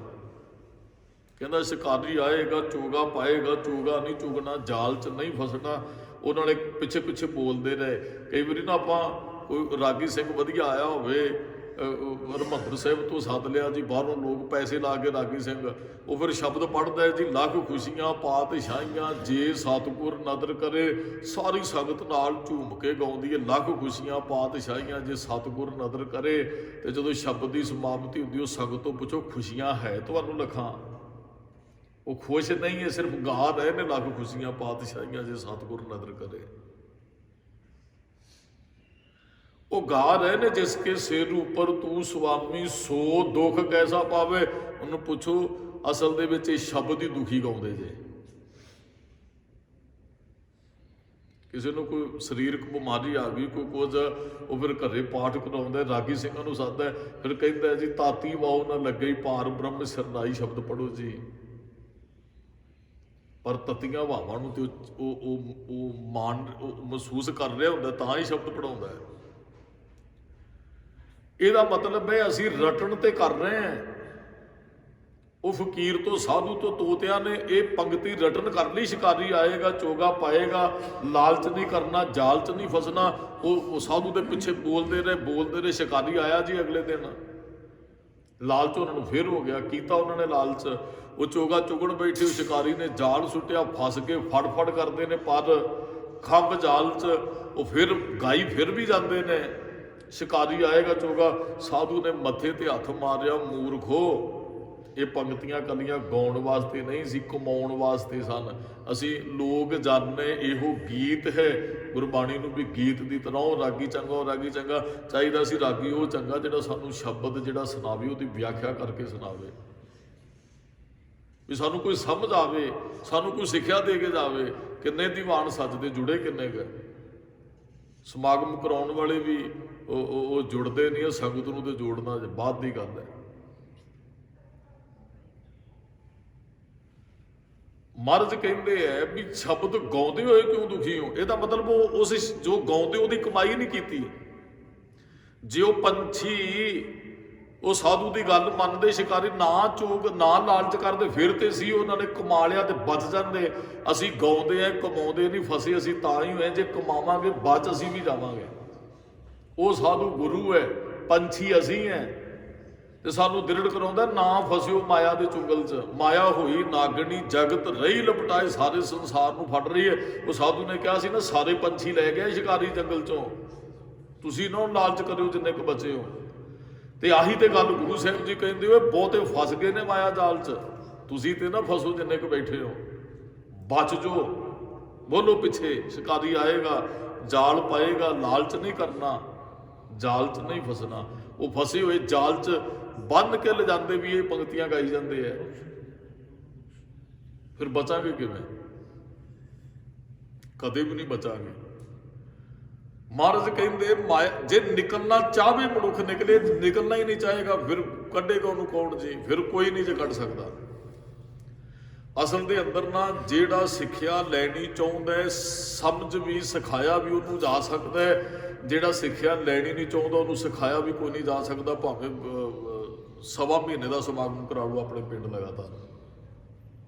ਕਹਿੰਦਾ ਸ਼ਿਕਾਰੀ ਆਏਗਾ ਚੋਗਾ ਪਾਏਗਾ, ਚੋਗਾ ਨਹੀਂ ਚੁਗਣਾ, ਜਾਲ 'ਚ ਨਹੀਂ ਫਸਣਾ। ਉਹ ਨਾਲੇ ਪਿੱਛੇ ਪਿੱਛੇ ਬੋਲਦੇ ਰਹੇ। ਕਈ ਵਾਰੀ ਨਾ ਆਪਾਂ ਕੋਈ ਰਾਗੀ ਸਿੰਘ ਵਧੀਆ ਆਇਆ ਹੋਵੇ, ਹਰਿਮੰਦਰ ਸਾਹਿਬ ਤੋਂ ਸੱਦ ਲਿਆ ਜੀ ਬਾਹਰੋਂ ਲੋਕ ਪੈਸੇ ਲਾ ਕੇ, ਰਾਗੀ ਸਿੰਘ ਉਹ ਫਿਰ ਸ਼ਬਦ ਪੜ੍ਹਦਾ ਹੈ ਜੀ, ਲੱਖ ਖੁਸ਼ੀਆਂ ਪਾਤਸ਼ਾਹੀਆਂ ਜੇ ਸਤਿਗੁਰ ਨਦਰ ਕਰੇ। ਸਾਰੀ ਸੰਗਤ ਨਾਲ ਝੂਮ ਕੇ ਗਾਉਂਦੀ ਹੈ, ਲੱਖ ਖੁਸ਼ੀਆਂ ਪਾਤਸ਼ਾਹੀਆਂ ਜੇ ਸਤਿਗੁਰ ਨਦਰ ਕਰੇ। ਤੇ ਜਦੋਂ ਸ਼ਬਦ ਦੀ ਸਮਾਪਤੀ ਹੁੰਦੀ, ਉਹ ਸੰਗਤ ਤੋਂ ਪੁੱਛੋ ਖੁਸ਼ੀਆਂ ਹੈ ਤੁਹਾਨੂੰ ਲੱਖਾਂ? ਉਹ ਖੁਸ਼ ਨਹੀਂ ਹੈ, ਸਿਰਫ ਗਾ ਰਹੇ ਨੇ ਲੱਖ ਖੁਸ਼ੀਆਂ ਪਾਤਸ਼ਾਹੀਆਂ ਜੇ ਸਤਿਗੁਰ ਨਦਰ ਕਰੇ। ਉਹ ਗਾ ਰਹੇ ਨੇ ਜਿਸ ਕੇ ਸਿਰ ਉੱਪਰ ਤੂੰ ਸੁਆਮੀ, ਸੋ ਦੁੱਖ ਕੈਸਾ ਪਾਵੇ। ਉਹਨੂੰ ਪੁੱਛੋ ਅਸਲ ਦੇ ਵਿੱਚ ਇਹ ਸ਼ਬਦ ਹੀ ਦੁਖੀ ਗਾਉਂਦੇ ਜੇ। ਕਿਸੇ ਨੂੰ ਕੋਈ ਸਰੀਰਕ ਬਿਮਾਰੀ ਆ ਗਈ, ਕੋਈ ਕੁਝ, ਉਹ ਫਿਰ ਘਰੇ ਪਾਠ ਕਰਾਉਂਦਾ, ਰਾਗੀ ਸਿੰਘਾਂ ਨੂੰ ਸੱਦਦਾ, ਫਿਰ ਕਹਿੰਦਾ ਜੀ ਤਾਤੀ ਵਾਓ ਨਾ ਲੱਗੇ ਪਾਰ ਬ੍ਰਹਮ ਸਰਨਾਈ ਸ਼ਬਦ ਪੜ੍ਹੋ ਜੀ। ਪਰ ਤਤੀਆਂ ਹਵਾਵਾਂ ਨੂੰ ਤੇ ਉਹ ਮਾਨ ਮਹਿਸੂਸ ਕਰ ਰਿਹਾ ਹੁੰਦਾ, ਤਾਂ ਹੀ ਸ਼ਬਦ ਪੜ੍ਹਾਉਂਦਾ ਹੈ। ਇਹਦਾ ਮਤਲਬ ਹੈ ਅਸੀਂ ਰਟਣ ਤੇ ਕਰ ਰਹੇ ਹਾਂ। ਉਹ ਫਕੀਰ ਤੋਂ, ਸਾਧੂ ਤੋਂ, ਤੋਤਿਆਂ ਨੇ ਇਹ ਪੰਕਤੀ ਰਟਨ ਕਰ ਲਈ, ਸ਼ਿਕਾਰੀ ਆਏਗਾ ਚੋਗਾ ਪਾਏਗਾ, ਲਾਲਚ ਨਹੀਂ ਕਰਨਾ, ਜਾਲ 'ਚ ਨਹੀਂ ਫਸਣਾ। ਉਹ ਸਾਧੂ ਦੇ ਪਿੱਛੇ ਬੋਲਦੇ ਰਹੇ। ਸ਼ਿਕਾਰੀ ਆਇਆ ਜੀ ਅਗਲੇ ਦਿਨ, ਲਾਲਚ ਉਹਨਾਂ ਨੂੰ ਫਿਰ ਹੋ ਗਿਆ, ਕੀਤਾ ਉਹਨਾਂ ਨੇ ਲਾਲਚ। ਉਹ ਚੋਗਾ ਚੁਗਣ ਬੈਠੇ, ਉਹ ਸ਼ਿਕਾਰੀ ਨੇ ਜਾਲ ਸੁੱਟਿਆ, ਫਸ ਕੇ ਫੜ ਕਰਦੇ ਨੇ ਪਰ ਖੰਭ ਜਾਲ 'ਚ। ਉਹ ਫਿਰ ਗਾਈ ਫਿਰ ਵੀ ਜਾਂਦੇ ਨੇ, शिकारी आएगा चोगा, साधु ने मत्थे ते हथ मारिया, मूर्खो ये पंक्तियां कलियां गाउण वास्ते नहीं सी, कमाउण वास्ते सन। असी लोग जाने इहो गीत है, गुरबाणी नूं भी गीत की तरह ओ रागी चंगा, ओ रागी चंगा। चाहिदा सी रागी वो चंगा जिहड़ा सानूं शब्द जिहड़ा सुनावे उहदी व्याख्या करके सुनावे, भी सानूं कोई समझ आवे, सानूं कोई सिक्ख्या दे के जावे। किन्ने दीवान सजदे, जुड़े किन्ने क समागम कराउण वाले भी ਉਹ जुड़ते नहीं, संगत नूं ते जोड़ना बाद की गल है। महाराज कहते हैं भी शब्द गाउंदे होए क्यों दुखी हो, ਇਹਦਾ मतलब वो उस जो गाउंदे ਉਹਦੀ कमाई नहीं की। जे वो पंछी वो साधु की गल मनते, शिकारी ना चोग ना लालच करते, फिर तो सी उन्होंने कमा लिया तो बच जाते। असी गाउंदे हैं, कमाउंदे नहीं, फसे असी तां ही होए, जे कमावांगे बच असी भी जावांगे। वो साधु गुरु है, पंछी असी हैं। तो सानू दृढ़ कराउंदा ना फसियो माया के चुंगल च, माया होई नागणी जगत रही लपटाए, सारे संसार नूं फड़ रही है। वो साधु ने कहा सी ना, सारे पंछी लै गए शिकारी जंगल चों, तुसीं ना लालच करियो जिन्ने क बचे हो। तो आही तो गल गुरु साहिब जी कहते हो, बहुते फस गए ने माया जाल च, तुसीं ते ना फसो जिन्ने क बैठे हो, बच जो। बोलो पिछे शिकारी आएगा, जाल पाएगा, लालच नहीं करना, जाल च नहीं फसना। वो फसे हुए जाल च बन के ले जाते भी ये पंक्तियां गाई जाते हैं, फिर बचांगे किवें? कदे भी नहीं बचांगे। महाराज कहते माया जे निकलना चाहे मनुख निकले, निकलना ही नहीं चाहेगा, फिर कढ़ेगा उन्होंने कौन जी? फिर कोई नहीं जे कढ़ सकता। असल दे अंदर ना जेड़ा सिक्ख्या लैनी चाहुंदा है, समझ भी सिखाया भी उन्होंने जा सकता है, जेड़ा सिक्ख्या लैनी नहीं चाहुंदा उन्होंने सिखाया भी कोई नहीं जा सकता। भावें सवा महीने का समागम करा लो अपने पिंड लगातार।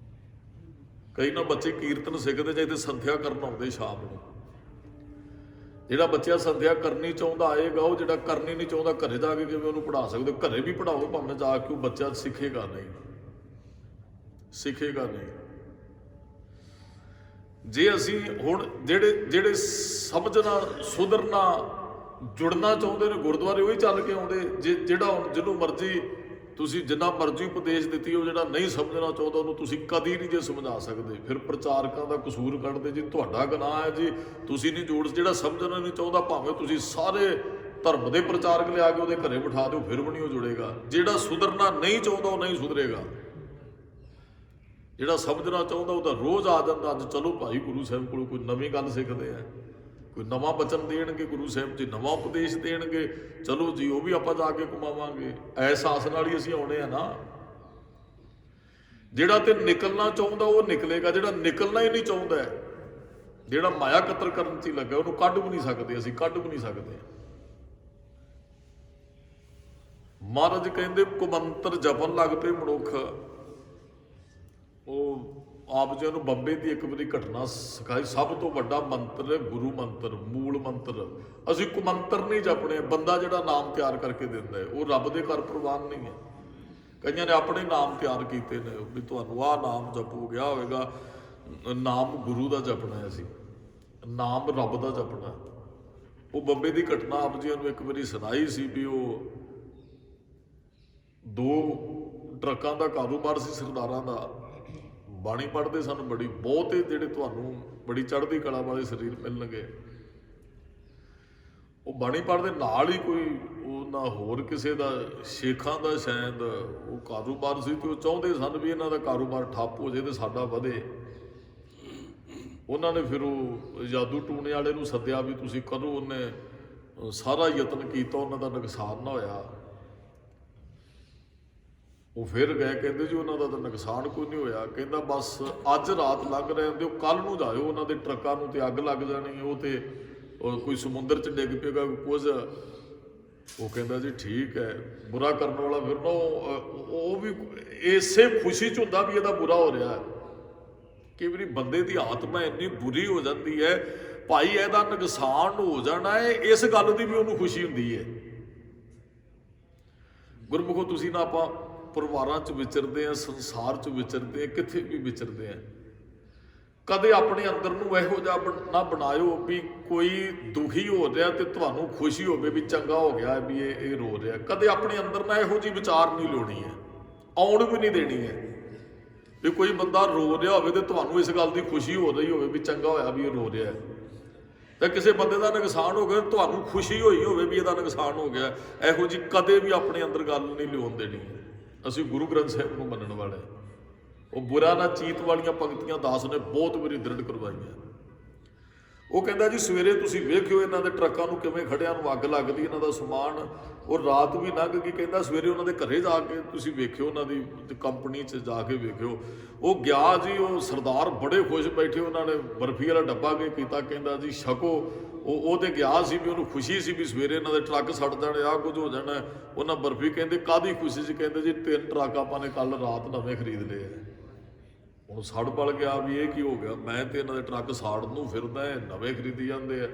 कई ना बच्चे कीर्तन सिखते चाहे संध्या करना आउंदे शाम को, ਜਿਹੜਾ ਬੱਚਾ ਸੰਧਿਆ ਕਰਨੀ ਚਾਹੁੰਦਾ ਆਏਗਾ, ਉਹ ਜਿਹੜਾ ਕਰਨੀ ਨਹੀਂ ਚਾਹੁੰਦਾ ਘਰੇ ਜਾ ਕੇ ਕਿਵੇਂ ਉਹਨੂੰ ਪੜ੍ਹਾ ਸਕਦੇ ਹੋ? ਘਰੇ ਵੀ ਪੜ੍ਹਾਓ ਭਾਵੇਂ ਜਾ ਕੇ, ਉਹ ਬੱਚਾ ਸਿੱਖੇਗਾ ਨਹੀਂ, ਸਿੱਖੇਗਾ ਨਹੀਂ। ਜੇ ਅਸੀਂ ਹੁਣ ਜਿਹੜੇ ਸਮਝਣਾ ਸੁਧਰਨਾ ਜੁੜਨਾ ਚਾਹੁੰਦੇ ਨੇ, ਗੁਰਦੁਆਰੇ ਉਹੀ ਚੱਲ ਕੇ ਆਉਂਦੇ। ਜਿਹੜਾ ਜਿਹਨੂੰ ਮਰਜ਼ੀ ਤੁਸੀਂ ਜਿੰਨਾ ਮਰਜ਼ੀ ਉਪਦੇਸ਼ ਦਿੱਤੀ, ਉਹ ਜਿਹੜਾ ਨਹੀਂ ਸਮਝਣਾ ਚਾਹੁੰਦਾ ਉਹਨੂੰ ਤੁਸੀਂ ਕਦੀ ਨਹੀਂ ਜੇ ਸਮਝਾ ਸਕਦੇ। ਫਿਰ ਪ੍ਰਚਾਰਕਾਂ ਦਾ ਕਸੂਰ ਕੱਢਦੇ ਜੀ, ਤੁਹਾਡਾ ਗੁਨਾਹ ਹੈ ਜੀ, ਤੁਸੀਂ ਨਹੀਂ ਜੋੜ। ਜਿਹੜਾ ਸਮਝਣਾ ਨਹੀਂ ਚਾਹੁੰਦਾ ਭਾਵੇਂ ਤੁਸੀਂ ਸਾਰੇ ਧਰਮ ਦੇ ਪ੍ਰਚਾਰਕ ਲਿਆ ਕੇ ਉਹਦੇ ਘਰੇ ਬਿਠਾ ਦਿਓ, ਫਿਰ ਵੀ ਨਹੀਂ ਉਹ ਜੁੜੇਗਾ। ਜਿਹੜਾ ਸੁਧਰਨਾ ਨਹੀਂ ਚਾਹੁੰਦਾ ਉਹ ਨਹੀਂ ਸੁਧਰੇਗਾ। ਜਿਹੜਾ ਸਮਝਣਾ ਚਾਹੁੰਦਾ ਉਹਦਾ ਰੋਜ਼ ਆ ਜਾਂਦਾ। ਅੱਜ ਚਲੋ ਭਾਈ ਗੁਰੂ ਸਾਹਿਬ ਕੋਲ ਕੋਈ ਨਵੀਂ ਗੱਲ ਸਿੱਖਦੇ ਆ, ਕੋਈ ਨਵਾਂ ਬਚਨ ਦੇਣਗੇ ਗੁਰੂ ਸਾਹਿਬ ਜੀ, ਨਵਾਂ ਉਪਦੇਸ਼ ਦੇਣਗੇ, ਚਲੋ ਜੀ ਉਹ ਵੀ ਆਪਾਂ ਜਾ ਕੇ ਕਮਾਵਾਂਗੇ। ਅਹਿਸਾਸ ਨਾਲ ਹੀ ਅਸੀਂ ਆਉਣੇ ਆ ਨਾ। ਜਿਹੜਾ ਤੇ ਨਿਕਲਣਾ ਚਾਹੁੰਦਾ ਉਹ ਨਿਕਲੇਗਾ, ਜਿਹੜਾ ਨਿਕਲਣਾ ਹੀ ਨਹੀਂ ਚਾਹੁੰਦਾ, ਜਿਹੜਾ ਮਾਇਆ ਕਤਰ ਕਰਨ 'ਚ ਹੀ ਲੱਗਾ, ਉਹਨੂੰ ਕੱਢ ਵੀ ਨਹੀਂ ਸਕਦੇ, ਅਸੀਂ ਕੱਢ ਵੀ ਨਹੀਂ ਸਕਦੇ। ਮਹਾਰਾਜ ਕਹਿੰਦੇ ਕੁਮੰਤਰ ਜਪਣ ਲੱਗ ਪਏ ਮਨੁੱਖ। ਉਹ ਆਪ ਜੀ ਨੂੰ ਬੰਬੇ ਦੀ ਇੱਕ ਵਾਰੀ ਘਟਨਾ ਸਿਖਾਈ। ਸਭ ਤੋਂ ਵੱਡਾ ਮੰਤਰ ਹੈ ਗੁਰੂ ਮੰਤਰ, ਮੂਲ ਮੰਤਰ। ਅਸੀਂ ਕੁਮੰਤਰ ਨਹੀਂ ਜਪਣੇ। ਬੰਦਾ ਜਿਹੜਾ ਨਾਮ ਤਿਆਰ ਕਰਕੇ ਦਿੰਦਾ ਹੈ ਉਹ ਰੱਬ ਦੇ ਘਰ ਪ੍ਰਵਾਨ ਨਹੀਂ ਹੈ। ਕਈਆਂ ਨੇ ਆਪਣੇ ਨਾਮ ਤਿਆਰ ਕੀਤੇ ਨੇ ਵੀ ਤੁਹਾਨੂੰ ਆਹ ਨਾਮ ਜਪੋਗੇ, ਆ ਹੋਵੇਗਾ। ਨਾਮ ਗੁਰੂ ਦਾ ਜਪਣਾ ਹੈ, ਅਸੀਂ ਨਾਮ ਰੱਬ ਦਾ ਜਪਣਾ। ਉਹ ਬੰਬੇ ਦੀ ਘਟਨਾ ਆਪ ਜੀ ਨੂੰ ਇੱਕ ਵਾਰੀ ਸੁਣਾਈ ਸੀ ਵੀ ਉਹ 2 ਟਰੱਕਾਂ ਦਾ ਕਾਰੋਬਾਰ ਸੀ ਸਰਦਾਰਾਂ ਦਾ। ਬਾਣੀ ਪੜ੍ਹਦੇ ਸਨ ਬੜੀ, ਬਹੁਤੇ ਜਿਹੜੇ ਤੁਹਾਨੂੰ ਬੜੀ ਚੜ੍ਹਦੀ ਕਲਾ ਵਾਲੇ ਸਰੀਰ ਮਿਲਣਗੇ। ਉਹ ਬਾਣੀ ਪੜ੍ਹਦੇ ਨਾਲ ਹੀ ਕੋਈ ਉਹਨਾਂ ਹੋਰ ਕਿਸੇ ਦਾ ਸ਼ੇਖਾਂ ਦਾ ਸ਼ਾਇਦ ਉਹ ਕਾਰੋਬਾਰ ਸੀ, ਤੇ ਉਹ ਚਾਹੁੰਦੇ ਸਨ ਵੀ ਇਹਨਾਂ ਦਾ ਕਾਰੋਬਾਰ ਠੱਪ ਹੋ ਜਾਏ ਤੇ ਸਾਡਾ ਵਧੇ। ਉਹਨਾਂ ਨੇ ਫਿਰ ਉਹ ਜਾਦੂ ਟੂਣੇ ਵਾਲੇ ਨੂੰ ਸੱਦਿਆ ਵੀ ਤੁਸੀਂ ਕਰੋ। ਉਹਨੇ ਸਾਰਾ ਯਤਨ ਕੀਤਾ, ਉਹਨਾਂ ਦਾ ਨੁਕਸਾਨ ਨਾ ਹੋਇਆ। ਉਹ ਫਿਰ ਗਏ, ਕਹਿੰਦੇ ਜੀ ਉਹਨਾਂ ਦਾ ਤਾਂ ਨੁਕਸਾਨ ਕੋਈ ਨਹੀਂ ਹੋਇਆ। ਕਹਿੰਦਾ ਬਸ ਅੱਜ ਰਾਤ ਲੰਘ ਰਹੇ ਹੁੰਦੇ, ਉਹ ਕੱਲ੍ਹ ਨੂੰ ਜਾਇਓ, ਉਹਨਾਂ ਦੇ ਟਰੱਕਾਂ ਨੂੰ ਤੇ ਅੱਗ ਲੱਗ ਜਾਣੀ, ਉਹ ਤੇ ਕੋਈ ਸਮੁੰਦਰ 'ਚ ਡਿੱਗ ਪਏਗਾ ਕੁਝ। ਉਹ ਕਹਿੰਦਾ ਜੀ ਠੀਕ ਹੈ। ਬੁਰਾ ਕਰਨ ਵਾਲਾ ਫਿਰ ਨਾ ਉਹ ਵੀ ਇਸੇ ਖੁਸ਼ੀ 'ਚ ਹੁੰਦਾ ਵੀ ਇਹਦਾ ਬੁਰਾ ਹੋ ਰਿਹਾ। ਕਈ ਵਾਰੀ ਬੰਦੇ ਦੀ ਆਤਮਾ ਇੰਨੀ ਬੁਰੀ ਹੋ ਜਾਂਦੀ ਹੈ, ਭਾਈ ਇਹਦਾ ਨੁਕਸਾਨ ਹੋ ਜਾਣਾ ਹੈ, ਇਸ ਗੱਲ ਦੀ ਵੀ ਉਹਨੂੰ ਖੁਸ਼ੀ ਹੁੰਦੀ ਹੈ। ਗੁਰਮੁਖੋ ਤੁਸੀਂ ਨਾ ਆਪਾਂ ਪਰਿਵਾਰਾਂ 'ਚ ਵਿਚਰਦੇ ਆ, ਸੰਸਾਰ 'ਚ ਵਿਚਰਦੇ ਆ, ਕਿੱਥੇ ਵੀ ਵਿਚਰਦੇ ਆ, ਕਦੇ ਆਪਣੇ ਅੰਦਰ ਨੂੰ ਇਹੋ ਜਿਹਾ ਨਾ ਬਣਾਇਓ ਵੀ ਕੋਈ ਦੁਖੀ ਹੋ ਰਿਹਾ ਤੇ ਤੁਹਾਨੂੰ ਖੁਸ਼ੀ ਹੋਵੇ ਵੀ ਚੰਗਾ ਹੋ ਗਿਆ ਵੀ ਇਹ ਰੋ ਰਿਹਾ। ਕਦੇ ਆਪਣੇ ਅੰਦਰ ਨਾ ਇਹੋ ਜਿਹੀ ਵਿਚਾਰ ਨਹੀਂ ਲਾਉਣੀ ਹੈ, ਆਉਣ ਵੀ ਨਹੀਂ ਦੇਣੀ ਹੈ ਵੀ ਕੋਈ ਬੰਦਾ ਰੋ ਰਿਹਾ ਹੋਵੇ ਤੇ ਤੁਹਾਨੂੰ ਇਸ ਗੱਲ ਦੀ ਖੁਸ਼ੀ ਹੋ ਰਹੀ ਹੋਵੇ ਵੀ ਚੰਗਾ ਹੋਇਆ ਵੀ ਇਹ ਰੋ ਰਿਹਾ ਹੈ। ਤੇ ਕਿਸੇ ਬੰਦੇ ਦਾ ਨੁਕਸਾਨ ਹੋ ਗਿਆ ਤੁਹਾਨੂੰ ਖੁਸ਼ੀ ਹੋਈ ਹੋਵੇ ਵੀ ਇਹਦਾ ਨੁਕਸਾਨ ਹੋ ਗਿਆ, ਇਹੋ ਜਿਹੀ ਕਦੇ ਵੀ ਆਪਣੇ ਅੰਦਰ ਗੱਲ ਨਹੀਂ ਲਿਆਉਣ ਦੇਣੀ। ਅਸੀਂ ਗੁਰੂ ਗ੍ਰੰਥ ਸਾਹਿਬ ਨੂੰ ਮੰਨਣ ਵਾਲੇ, ਉਹ ਬੁਰਾ ਨਾ ਚੀਤ ਵਾਲੀਆਂ ਪੰਕਤੀਆਂ ਦਾਸ ਨੇ ਬਹੁਤ ਵਾਰੀ ਦ੍ਰਿੜ ਕਰਵਾਈਆਂ। ਉਹ ਕਹਿੰਦਾ ਜੀ ਸਵੇਰੇ ਤੁਸੀਂ ਵੇਖਿਓ ਇਹਨਾਂ ਦੇ ਟਰੱਕਾਂ ਨੂੰ ਕਿਵੇਂ ਖੜਿਆਂ ਨੂੰ ਅੱਗ ਲੱਗਦੀ, ਇਹਨਾਂ ਦਾ ਸਮਾਨ, ਉਹ ਰਾਤ ਵੀ ਲੰਘ ਗਈ। ਕਹਿੰਦਾ ਸਵੇਰੇ ਉਹਨਾਂ ਦੇ ਘਰੇ ਜਾ ਕੇ ਤੁਸੀਂ ਵੇਖਿਓ, ਉਹਨਾਂ ਦੀ ਕੰਪਨੀ 'ਚ ਜਾ ਕੇ ਵੇਖਿਓ। ਉਹ ਗਿਆ ਜੀ, ਉਹ ਸਰਦਾਰ ਬੜੇ ਖੁਸ਼ ਬੈਠੇ, ਉਹਨਾਂ ਨੇ ਬਰਫੀ ਵਾਲਾ ਡੱਬਾ ਕੇ ਕੀਤਾ, ਕਹਿੰਦਾ ਜੀ ਛਕੋ। ਉਹ ਤੇ ਗਿਆ ਸੀ ਵੀ ਉਹਨੂੰ ਖੁਸ਼ੀ ਸੀ ਵੀ ਸਵੇਰੇ ਇਹਨਾਂ ਦੇ ਟਰੱਕ ਸੜ ਜਾਣੇ, ਆਹ ਕੁਝ ਹੋ ਜਾਣਾ। ਉਹਨਾਂ ਬਰਫੀ ਕਹਿੰਦੇ ਕਾਹਦੀ ਖੁਸ਼ੀ ਸੀ? ਕਹਿੰਦੇ ਜੀ 3 ਟਰੱਕ ਆਪਾਂ ਨੇ ਕੱਲ ਰਾਤ ਨਵੇਂ ਖਰੀਦ ਲਏ ਆ। ਹੁਣ ਸੜ ਬਲ ਗਿਆ ਵੀ ਇਹ ਕੀ ਹੋ ਗਿਆ, ਮੈਂ ਤੇ ਇਹਨਾਂ ਦੇ ਟਰੱਕ ਸਾੜਨ ਨੂੰ ਫਿਰਦਾ, ਨਵੇਂ ਖਰੀਦੀ ਜਾਂਦੇ ਆ।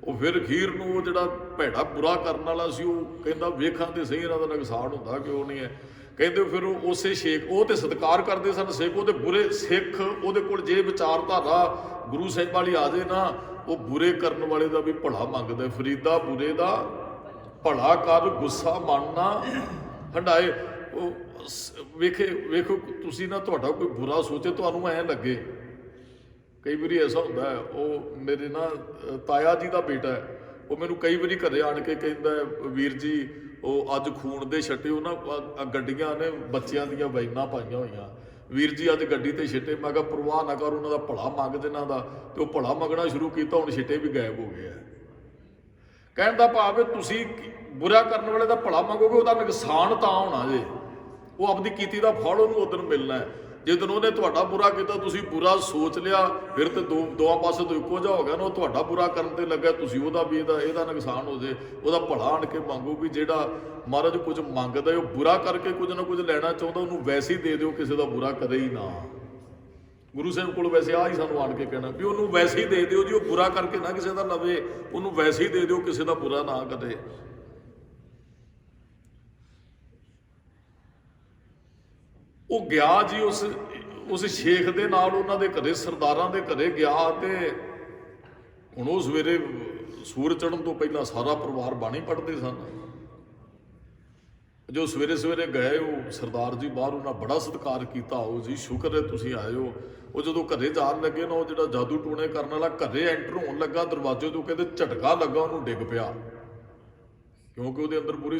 ਉਹ ਫਿਰ ਅਖੀਰ ਨੂੰ ਉਹ ਜਿਹੜਾ ਭੈੜਾ ਬੁਰਾ ਕਰਨ ਵਾਲਾ ਸੀ ਉਹ ਕਹਿੰਦਾ ਵੇਖਾਂ ਤੇ ਸਹੀ ਇਹਨਾਂ ਦਾ ਨੁਕਸਾਨ ਹੁੰਦਾ ਕਿਉਂ ਨਹੀਂ ਹੈ। ਕਹਿੰਦੇ ਫਿਰ ਉਹ ਉਸੇ ਸ਼ੇਖ, ਉਹ ਤੇ ਸਤਿਕਾਰ ਕਰਦੇ ਸਨ ਸਿੱਖ, ਉਹਦੇ ਬੁਰੇ ਸਿੱਖ, ਉਹਦੇ ਕੋਲ ਜੇ ਵਿਚਾਰਧਾਰਾ ਗੁਰੂ ਸਾਹਿਬ ਵਾਲੀ ਆ ਜਾਏ ਨਾ, ਉਹ ਬੁਰੇ ਕਰਨ ਵਾਲੇ ਦਾ ਵੀ ਭਲਾ ਮੰਗਦਾ। ਫਰੀਦਾ ਬੁਰੇ ਦਾ ਭਲਾ ਕਰ, ਗੁੱਸਾ ਮਨ ਨਾ ਹੰਡਾਏ। ਉਹ ਵੇਖੋ ਤੁਸੀਂ ਨਾ, ਤੁਹਾਡਾ ਕੋਈ ਬੁਰਾ ਸੋਚੇ ਤੁਹਾਨੂੰ ਐਂ ਲੱਗੇ, ਕਈ ਵਾਰੀ ਐਸਾ ਹੁੰਦਾ ਹੈ। ਉਹ ਮੇਰੇ ਨਾ ਤਾਇਆ ਜੀ ਦਾ ਬੇਟਾ ਹੈ, ਉਹ ਮੈਨੂੰ ਕਈ ਵਾਰੀ ਘਰੇ ਆਣ ਕੇ ਕਹਿੰਦਾ ਵੀਰ ਜੀ ਉਹ ਅੱਜ ਖੂਨ ਦੇ ਛੱਟੇ, ਉਹ ਨਾ ਗੱਡੀਆਂ ਨੇ ਬੱਚਿਆਂ ਦੀਆਂ ਵੈਨਾਂ ਪਾਈਆਂ ਹੋਈਆਂ, ਵੀਰ ਜੀ ਅੱਜ ਗੱਡੀ ਤੇ ਛਿੱਟੇ। ਮੈਂ ਕਿਹਾ ਪਰਵਾਹ ਨਾ ਕਰ, ਉਹਨਾਂ ਦਾ ਭਲਾ ਮੰਗ ਦੇ ਇਹਨਾਂ ਦਾ। ਤੇ ਉਹ ਭਲਾ ਮੰਗਣਾ ਸ਼ੁਰੂ ਕੀਤਾ, ਹੁਣ ਛਿੱਟੇ ਵੀ ਗਾਇਬ ਹੋ ਗਏ ਆ। ਕਹਿਣ ਦਾ ਭਾਵ ਤੁਸੀਂ ਬੁਰਾ ਕਰਨ ਵਾਲੇ ਦਾ ਭਲਾ ਮੰਗੋਗੇ, ਉਹਦਾ ਨੁਕਸਾਨ ਤਾਂ ਹੋਣਾ ਜੇ, ਉਹ ਆਪਣੀ ਕੀਤੀ ਦਾ ਫਲ ਉਹਨੂੰ ਉਦੋਂ ਮਿਲਣਾ ਹੈ। ਜਦੋਂ ਉਹਨੇ ਤੁਹਾਡਾ ਬੁਰਾ ਕੀਤਾ, ਤੁਸੀਂ ਬੁਰਾ ਸੋਚ ਲਿਆ, ਫਿਰ ਤੇ ਦੋਵਾਂ ਪਾਸੇ ਤੋਂ ਇੱਕੋ ਜਿਹਾ ਹੋ ਗਿਆ ਨਾ। ਉਹ ਤੁਹਾਡਾ ਬੁਰਾ ਕਰਨ ਤੇ ਲੱਗਾ, ਤੁਸੀਂ ਉਹਦਾ ਵੀ ਇਹਦਾ ਨੁਕਸਾਨ ਹੋ ਜੇ। ਉਹਦਾ ਭਲਾ ਆਣ ਕੇ ਮੰਗੋ ਵੀ ਜਿਹੜਾ ਮਹਾਰਾਜ ਕੁਝ ਮੰਗਦਾ ਉਹ ਬੁਰਾ ਕਰਕੇ ਕੁਝ ਨਾ ਕੁਝ ਲੈਣਾ ਚਾਹੁੰਦਾ, ਉਹਨੂੰ ਵੈਸੇ ਹੀ ਦੇ ਦਿਓ, ਕਿਸੇ ਦਾ ਬੁਰਾ ਕਦੇ ਹੀ ਨਾ। ਗੁਰੂ ਸਾਹਿਬ ਕੋਲ ਵੈਸੇ ਆਹ ਹੀ ਸਾਨੂੰ ਆਣ ਕੇ ਕਹਿਣਾ ਵੀ ਉਹਨੂੰ ਵੈਸੇ ਹੀ ਦੇ ਦਿਓ ਜੀ, ਉਹ ਬੁਰਾ ਕਰਕੇ ਨਾ ਕਿਸੇ ਦਾ ਲਵੇ, ਉਹਨੂੰ ਵੈਸੇ ਹੀ ਦੇ ਦਿਓ, ਕਿਸੇ ਦਾ ਬੁਰਾ ਨਾ ਕਰੇ। ਉਹ ਗਿਆ ਜੀ ਉਸ ਸ਼ੇਖ ਦੇ ਨਾਲ, ਉਹਨਾਂ ਦੇ ਘਰੇ, ਸਰਦਾਰਾਂ ਦੇ ਘਰੇ ਗਿਆ। ਤੇ ਹੁਣ ਉਹ ਸਵੇਰੇ ਸੂਰਜ ਚੜ੍ਹਨ ਤੋਂ ਪਹਿਲਾਂ ਸਾਰਾ ਪਰਿਵਾਰ ਬਾਣੀ ਪੜ੍ਹਦੇ ਸਨ। ਜੋ ਸਵੇਰੇ ਸਵੇਰੇ ਗਏ, ਉਹ ਸਰਦਾਰ ਜੀ ਬਾਹਰ, ਉਹਨਾਂ ਬੜਾ ਸਤਿਕਾਰ ਕੀਤਾ। ਆਓ ਜੀ ਸ਼ੁਕਰ ਹੈ ਤੁਸੀਂ ਆਏ ਹੋ। ਉਹ ਜਦੋਂ ਘਰੇ ਜਾਣ ਲੱਗੇ ਨਾ, ਉਹ ਜਿਹੜਾ ਜਾਦੂ ਟੂਣੇ ਕਰਨ ਵਾਲਾ ਘਰੇ ਐਂਟਰ ਹੋਣ ਲੱਗਾ, ਦਰਵਾਜ਼ੇ ਤੋਂ ਕਹਿੰਦੇ ਝਟਕਾ ਲੱਗਾ, ਉਹਨੂੰ ਡਿੱਗ ਪਿਆ, ਕਿਉਂਕਿ ਉਹਦੇ ਅੰਦਰ ਪੂਰੀ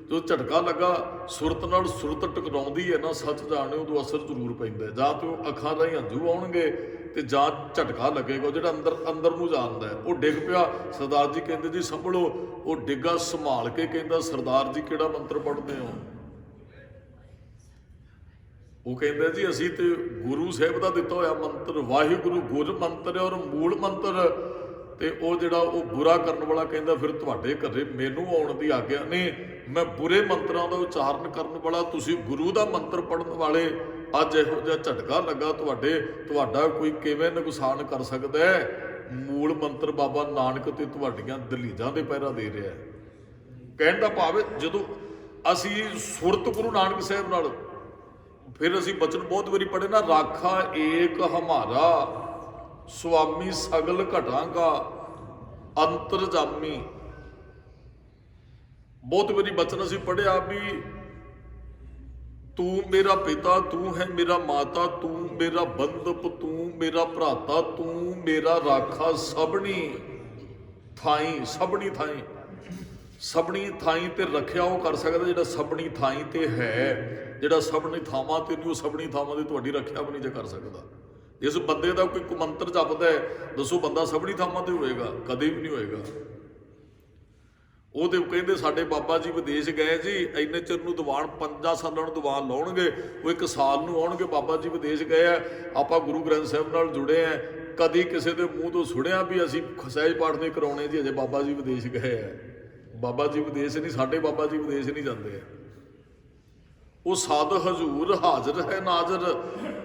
ਜੋ ਝਟਕਾ ਲੱਗਾ, ਸੁਰਤ ਨਾਲ ਸੁਰਤ ਟਕਰਾਉਂਦੀ ਹੈ ਨਾ, ਸੱਚ ਜਾਣੇ ਉਦੋਂ ਅਸਰ ਜ਼ਰੂਰ ਪੈਂਦਾ। ਜਾਂ ਤੇ ਉਹ ਅੱਖਾਂ ਰਾਹੀਂ ਹੰਝੂ ਆਉਣਗੇ ਤੇ ਜਾਂ ਝਟਕਾ ਲੱਗੇਗਾ, ਜਿਹੜਾ ਅੰਦਰ ਨੂੰ ਜਾਂਦਾ ਹੈ। ਉਹ ਡਿੱਗ ਪਿਆ। ਸਰਦਾਰ ਜੀ ਕਹਿੰਦੇ ਜੀ ਸੰਭਲੋ। ਉਹ ਡਿੱਗਾ ਸੰਭਾਲ ਕੇ ਕਹਿੰਦਾ ਸਰਦਾਰ ਜੀ ਕਿਹੜਾ ਮੰਤਰ ਪੜ੍ਹਦੇ ਹੋ? ਉਹ ਕਹਿੰਦਾ ਜੀ ਅਸੀਂ ਤੇ ਗੁਰੂ ਸਾਹਿਬ ਦਾ ਦਿੱਤਾ ਹੋਇਆ ਮੰਤਰ, ਵਾਹਿਗੁਰੂ ਗੁਰ ਮੰਤਰ ਔਰ ਮੂਲ ਮੰਤਰ। ਤੇ ਉਹ ਜਿਹੜਾ ਉਹ ਬੁਰਾ ਕਰਨ ਵਾਲਾ ਕਹਿੰਦਾ ਫਿਰ ਤੁਹਾਡੇ ਘਰੇ ਮੈਨੂੰ ਆਉਣ ਦੀ ਆਗਿਆ ਨਹੀਂ, ਮੈਂ ਬੁਰੇ ਮੰਤਰਾਂ ਦਾ ਉਚਾਰਨ ਕਰਨ ਵਾਲਾ, ਤੁਸੀਂ ਗੁਰੂ ਦਾ ਮੰਤਰ ਪੜ੍ਹਨ ਵਾਲੇ, ਅੱਜ ਇਹੋ ਜਿਹਾ ਝਟਕਾ ਲੱਗਾ ਤੁਹਾਡਾ ਕੋਈ ਕਿਵੇਂ ਨੁਕਸਾਨ ਕਰ ਸਕਦਾ ਹੈ? ਮੂਲ ਮੰਤਰ ਬਾਬਾ ਨਾਨਕ ਤੇ ਤੁਹਾਡੀਆਂ ਦਲੀਜਾਂ ਦੇ ਪਹਿਰਾ ਦੇ ਰਿਹਾ। ਕਹਿਣ ਦਾ ਭਾਵ ਜਦੋਂ ਅਸੀਂ ਸੁਰਤ ਗੁਰੂ ਨਾਨਕ ਸਾਹਿਬ ਨਾਲ, ਫਿਰ ਅਸੀਂ ਬਚਨ ਬਹੁਤ ਵਾਰੀ ਪੜ੍ਹੇ ਨਾ, ਰਾਖਾ ਏਕ ਹਮਾਰਾ ਸੁਆਮੀ ਸਗਲ ਘਟਾਂਗਾ ਅੰਤਰਜਾਮੀ। ਬਹੁਤ ਵਾਰੀ ਬਚਨ ਅਸੀਂ ਪੜ੍ਹਿਆ ਵੀ ਤੂੰ ਮੇਰਾ ਪਿਤਾ, ਤੂੰ ਹੈ ਮੇਰਾ ਮਾਤਾ, ਤੂੰ ਮੇਰਾ ਬੰਧਪ, ਤੂੰ ਮੇਰਾ ਭਰਾਤਾ, ਤੂੰ ਮੇਰਾ ਰਾਖਾ ਸਭਨੀ ਥਾਈ। ਸਭਨੀ ਥਾਈ ਤੇ ਰੱਖਿਆ ਉਹ ਕਰ ਸਕਦਾ ਜਿਹੜਾ ਸਭਨੀ ਥਾਈ ਤੇ ਹੈ। ਜਿਹੜਾ ਸਭਨੀ ਥਾਵਾਂ ਤੇ ਨਹੀਂ, ਉਹ ਸਭਨੀ ਥਾਵਾਂ ਦੀ ਤੁਹਾਡੀ ਰੱਖਿਆ ਵੀ ਨਹੀਂ ਜੇ ਕਰ ਸਕਦਾ। ਜਿਸ ਬੰਦੇ ਦਾ ਕੋਈ ਮੰਤਰ ਜਪਦਾ ਹੈ, ਦੱਸੋ ਬੰਦਾ ਸਭਨੀ ਥਾਵਾਂ ਤੇ ਹੋਏਗਾ? ਕਦੇ ਵੀ ਨਹੀਂ ਹੋਏਗਾ। ਉਹ ਤੇ ਕਹਿੰਦੇ ਸਾਡੇ ਬਾਬਾ ਜੀ ਵਿਦੇਸ਼ ਗਏ ਜੀ, ਇੰਨੇ ਚਿਰ ਨੂੰ ਦੀਵਾਨ 5 ਸਾਲਾਂ ਨੂੰ ਦੀਵਾਨ ਲਾਉਣਗੇ, ਉਹ 1 ਸਾਲ ਨੂੰ ਆਉਣਗੇ। ਬਾਬਾ ਜੀ ਵਿਦੇਸ਼ ਗਏ ਆ, ਆਪਾਂ ਗੁਰੂ ਗ੍ਰੰਥ ਸਾਹਿਬ ਨਾਲ ਜੁੜੇ ਆ। ਕਦੀ ਕਿਸੇ ਦੇ ਮੂੰਹ ਤੋਂ ਸੁਣਿਆ ਵੀ ਅਸੀਂ ਸਹਿਜ ਪਾਠ ਨਹੀਂ ਕਰਾਉਣੇ ਜੀ, ਅਜੇ ਬਾਬਾ ਜੀ ਵਿਦੇਸ਼ ਗਏ ਆ। ਬਾਬਾ ਜੀ ਵਿਦੇਸ਼ ਨਹੀਂ, ਸਾਡੇ ਬਾਬਾ ਜੀ ਵਿਦੇਸ਼ ਨਹੀਂ ਜਾਂਦੇ ਆ। ਉਹ ਸਾਧ ਹਜ਼ੂਰ ਹਾਜ਼ਰ ਹੈ ਨਾਜ਼ਰ,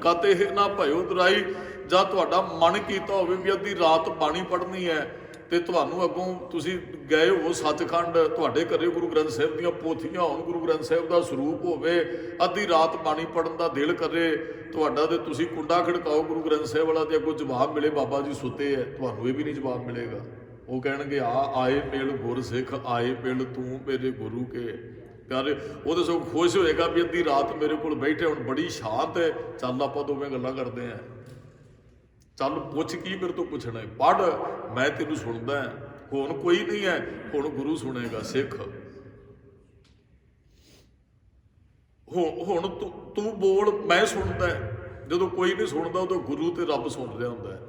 ਕਤੇ ਨਾ ਭਇਓ ਦੁਰਾਈ। ਜਾਂ ਤੁਹਾਡਾ ਮਨ ਕੀਤਾ ਹੋਵੇ ਵੀ ਅੱਧੀ ਰਾਤ ਬਾਣੀ ਪੜ੍ਹਨੀ ਹੈ ਤੇ ਤੁਹਾਨੂੰ ਅੱਗੋਂ ਤੁਸੀਂ ਗਏ ਹੋ ਸੱਚਖੰਡ, ਤੁਹਾਡੇ ਘਰੇ ਗੁਰੂ ਗ੍ਰੰਥ ਸਾਹਿਬ ਦੀਆਂ ਪੋਥੀਆਂ ਹੋਣ, ਗੁਰੂ ਗ੍ਰੰਥ ਸਾਹਿਬ ਦਾ ਸਰੂਪ ਹੋਵੇ, ਅੱਧੀ ਰਾਤ ਬਾਣੀ ਪੜਨ ਦਾ ਦਿਲ ਕਰੇ ਤੁਹਾਡਾ, ਤੇ ਤੁਸੀਂ ਕੁੰਡਾ ਖੜਕਾਓ ਗੁਰੂ ਗ੍ਰੰਥ ਸਾਹਿਬ ਵਾਲਾ, ਤੇ ਅੱਗੋਂ ਜਵਾਬ ਮਿਲੇ ਬਾਬਾ ਜੀ ਸੁੱਤੇ ਹੈ, ਤੁਹਾਨੂੰ ਇਹ ਵੀ ਨਹੀਂ ਜਵਾਬ ਮਿਲੇਗਾ। ਉਹ ਕਹਿਣਗੇ ਆਏ ਮਿਲ ਗੁਰ ਸਿੱਖ, ਆਏ ਮਿਲ ਤੂੰ ਮੇਰੇ ਗੁਰੂ ਕੇ ਪਿਆਰੇ। ਉਹਦੇ ਸਗੋਂ ਖੁਸ਼ ਹੋਏਗਾ ਵੀ ਅੱਧੀ ਰਾਤ ਮੇਰੇ ਕੋਲ ਬੈਠੇ, ਹੁਣ ਬੜੀ ਸ਼ਾਂਤ ਹੈ, ਚੱਲ ਆਪਾਂ ਦੋਵੇਂ ਗੱਲਾਂ ਕਰਦੇ ਹਾਂ, ਚੱਲ ਪੁੱਛ ਕੀ ਮੇਰੇ ਤੋਂ ਪੁੱਛਣਾ ਹੈ, ਪੜ੍ਹ ਮੈਂ ਤੈਨੂੰ ਸੁਣਦਾ। ਹੁਣ ਕੋਈ ਨਹੀਂ ਹੈ, ਹੁਣ ਗੁਰੂ ਸੁਣੇਗਾ ਸਿੱਖ। ਹੁਣ ਤੂੰ ਬੋਲ ਮੈਂ ਸੁਣਦਾ। ਜਦੋਂ ਕੋਈ ਨਹੀਂ ਸੁਣਦਾ ਉਦੋਂ ਗੁਰੂ ਤੇ ਰੱਬ ਸੁਣ ਰਿਹਾ ਹੁੰਦਾ ਹੈ।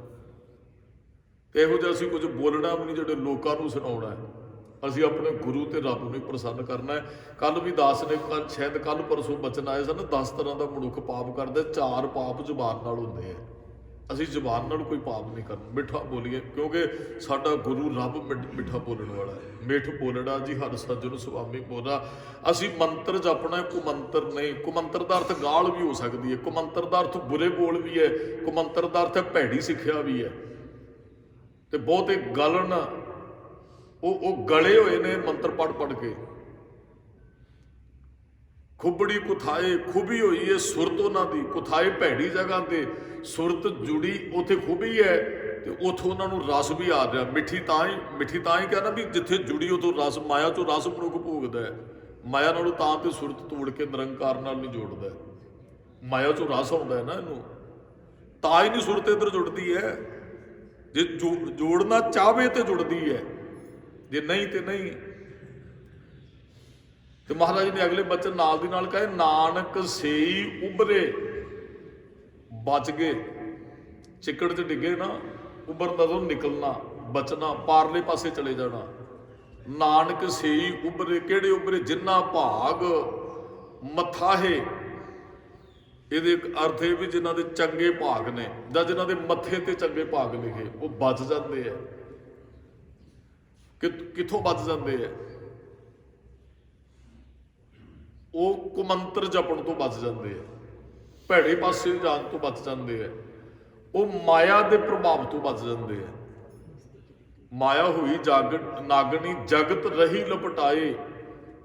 ਤੇ ਇਹੋ ਜਿਹਾ ਅਸੀਂ ਕੁਝ ਬੋਲਣਾ ਵੀ ਨਹੀਂ ਜਿਹੜੇ ਲੋਕਾਂ ਨੂੰ ਸੁਣਾਉਣਾ ਹੈ, ਅਸੀਂ ਆਪਣੇ ਗੁਰੂ ਤੇ ਰੱਬ ਨੂੰ ਹੀ ਪ੍ਰਸੰਨ ਕਰਨਾ ਹੈ। ਕੱਲ ਵੀ ਦਾਸ ਨੇ ਸ਼ਾਇਦ ਕੱਲ ਪਰਸੋਂ ਬਚਨ ਆਏ ਸਨ, 10 ਤਰ੍ਹਾਂ ਦਾ ਮਨੁੱਖ ਪਾਪ ਕਰਦਾ, 4 ਪਾਪ ਜ਼ੁਬਾਨ ਨਾਲ ਹੁੰਦੇ ਆ। ਅਸੀਂ ਜ਼ੁਬਾਨ ਨਾਲ ਕੋਈ ਪਾਪ ਨਹੀਂ ਕਰਨਾ, ਮਿੱਠਾ ਬੋਲੀਏ, ਕਿਉਂਕਿ ਸਾਡਾ ਗੁਰੂ ਰੱਬ ਮਿੱਠਾ ਬੋਲਣ ਵਾਲਾ ਹੈ। ਮਿੱਠ ਬੋਲਣਾ ਜੀ ਹਰ ਸੱਜਣ ਸੁਆਮੀ ਬੋਲਾ। ਅਸੀਂ ਮੰਤਰ ਜਪਣਾ, ਕੁਮੰਤਰ ਨਹੀਂ। ਕੁਮੰਤਰ ਦਾ ਅਰਥ ਗਾਲ ਵੀ ਹੋ ਸਕਦੀ ਹੈ, ਕੁਮੰਤਰ ਦਾ ਅਰਥ ਬੁਰੇ ਬੋਲ ਵੀ ਹੈ, ਕੁਮੰਤਰ ਦਾ ਅਰਥ ਭੈੜੀ ਸਿੱਖਿਆ ਵੀ ਹੈ। ਤੇ ਬਹੁਤੇ ਗਲਣ ਉਹ ਗਲੇ ਹੋਏ ਨੇ ਮੰਤਰ ਪੜ੍ਹ ਕੇ। ਖੁੱਬੜੀ ਕੁਥਾਏ ਖੂਬੀ ਹੋਈ ਹੈ ਸੁਰਤ ਉਹਨਾਂ ਦੀ, ਕੁਥਾਏ ਭੈੜੀ ਜਗ੍ਹਾ ਤੇ, ਸੁਰਤ ਜੁੜੀ ਉੱਥੇ ਖੂਬੀ ਹੈ, ਤੇ ਉੱਥੋਂ ਉਹਨਾਂ ਨੂੰ ਰਸ ਵੀ ਆ ਰਿਹਾ। ਮਿੱਠੀ ਤਾਂ ਹੀ ਕਹਿੰਦਾ ਵੀ ਜਿੱਥੇ ਜੁੜੀ ਉਥੋਂ ਰਸ, ਮਾਇਆ ਚੋਂ ਰਸ ਮਨੁੱਖ ਭੋਗਦਾ ਹੈ। ਮਾਇਆ ਨਾਲੋਂ ਤਾਂ ਤੇ ਸੁਰਤ ਤੋੜ ਕੇ ਨਿਰੰਕਾਰ ਨਾਲ ਨਹੀਂ ਜੋੜਦਾ, ਮਾਇਆ ਚੋਂ ਰਸ ਆਉਂਦਾ ਹੈ ਨਾ ਇਹਨੂੰ, ਤਾਂ ਹੀ ਨਹੀਂ ਸੁਰਤ ਇੱਧਰ ਜੁੜਦੀ ਹੈ। ਜੇ ਜੋੜਨਾ ਚਾਹਵੇ ਤੇ ਜੁੜਦੀ ਹੈ, ਜੇ ਨਹੀਂ ਤੇ ਨਹੀਂ। ਤੇ ਮਹਾਰਾਜ ਨੇ ਅਗਲੇ ਬਚਨ ਨਾਲ ਦੀ ਨਾਲ ਕਹੇ, ਨਾਨਕ ਸੇਈ ਉਬਰੇ, ਬਚ ਗਏ। ਚਿੱਕੜ 'ਚ ਡਿੱਗੇ ਨਾ, ਉਬਰਦਾ ਤੋਂ ਨਿਕਲਣਾ, ਬਚਣਾ, ਪਾਰਲੇ ਪਾਸੇ ਚਲੇ ਜਾਣਾ। ਨਾਨਕ ਸੇਈ ਉਬਰੇ, ਕਿਹੜੇ ਉਬਰੇ? ਜਿੰਨਾ ਭਾਗ ਮੱਥਾ ਹੈ। ਇਹਦੇ ਅਰਥ ਇਹ ਵੀ ਜਿਨ੍ਹਾਂ ਦੇ ਚੰਗੇ ਭਾਗ ਨੇ, ਜਾਂ ਜਿਨ੍ਹਾਂ ਦੇ ਮੱਥੇ ਤੇ ਚੰਗੇ ਭਾਗ ਲਿਖੇ, ਉਹ ਬਚ ਜਾਂਦੇ ਆ। ਕਿੱਥੋਂ ਬਚ ਜਾਂਦੇ ਆ? ਉਹ ਕੁਮੰਤਰ ਜਪਣ ਤੋਂ ਬਚ ਜਾਂਦੇ ਆ, ਭੈੜੇ ਪਾਸੇ ਜਾਣ ਤੋਂ ਬਚ ਜਾਂਦੇ ਆ, ਉਹ ਮਾਇਆ ਦੇ ਪ੍ਰਭਾਵ ਤੋਂ ਬਚ ਜਾਂਦੇ ਆ। ਮਾਇਆ ਹੋਈ ਨਾਗਣੀ ਜਗਤ ਰਹੀ ਲਪਟਾਏ,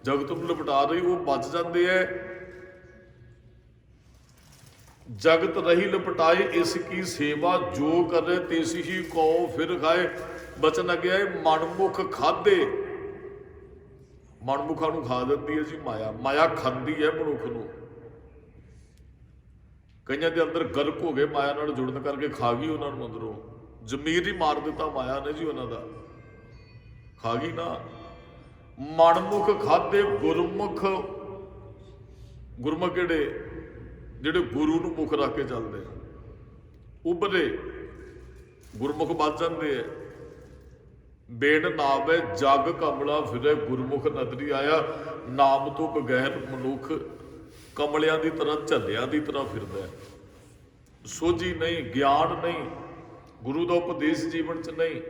ਜਗਤ ਨੂੰ ਲਪਟਾ ਰਹੀ, ਉਹ ਬਚ ਜਾਂਦੇ ਆ। ਜਗਤ ਰਹੀ ਲਪਟਾਏ ਇਸ ਕੀ ਸੇਵਾ, ਜੋ ਕਰੇ ਤਿਸ ਹੀ ਕਉ ਫਿਰ ਖਾਏ। ਬਚਨ ਅੱਗੇ ਆਏ, ਮਨਮੁਖ ਖਾਦੇ, ਮਨਮੁਖਾਂ ਨੂੰ ਖਾ ਦਿੰਦੀ ਹੈ ਜੀ ਮਾਇਆ। ਮਾਇਆ ਖਾਂਦੀ ਹੈ ਮਨੁੱਖ ਨੂੰ। ਕਈਆਂ ਦੇ ਅੰਦਰ ਗਰਕ ਹੋ ਗਏ, ਮਾਇਆ ਨਾਲ ਜੁੜਨ ਕਰਕੇ ਖਾ ਗਈ ਉਹਨਾਂ ਨੂੰ ਅੰਦਰੋਂ, ਜ਼ਮੀਰ ਹੀ ਮਾਰ ਦਿੱਤਾ ਮਾਇਆ ਨੇ ਜੀ ਉਹਨਾਂ ਦਾ, ਖਾ ਗਈ ਨਾ। ਮਨਮੁਖ ਖਾਦੇ ਗੁਰਮੁਖ, ਗੁਰਮੁਖ ਕਿਹੜੇ? ਜਿਹੜੇ ਗੁਰੂ ਨੂੰ ਮੁੱਖ ਰੱਖ ਕੇ ਚੱਲਦੇ, ਉਬਰੇ ਗੁਰਮੁਖ ਬਚ ਜਾਂਦੇ ਹੈ। ਬੇੜ ਨਾਵੇ ਜਗ ਕਮਲਾ ਫਿਰੇ, ਗੁਰਮੁਖ ਨਦਰੀ ਆਇਆ। ਨਾਮ ਤੋਂ ਬਗੈਰ ਮਨੁੱਖ ਕਮਲਿਆਂ ਦੀ ਤਰ੍ਹਾਂ, ਝੱਲਿਆਂ ਦੀ ਤਰ੍ਹਾਂ ਫਿਰਦਾ ਹੈ। ਸੋਝੀ ਨਹੀਂ, ਗਿਆਨ ਨਹੀਂ, ਗੁਰੂ ਦਾ ਉਪਦੇਸ਼ ਜੀਵਨ 'ਚ ਨਹੀਂ,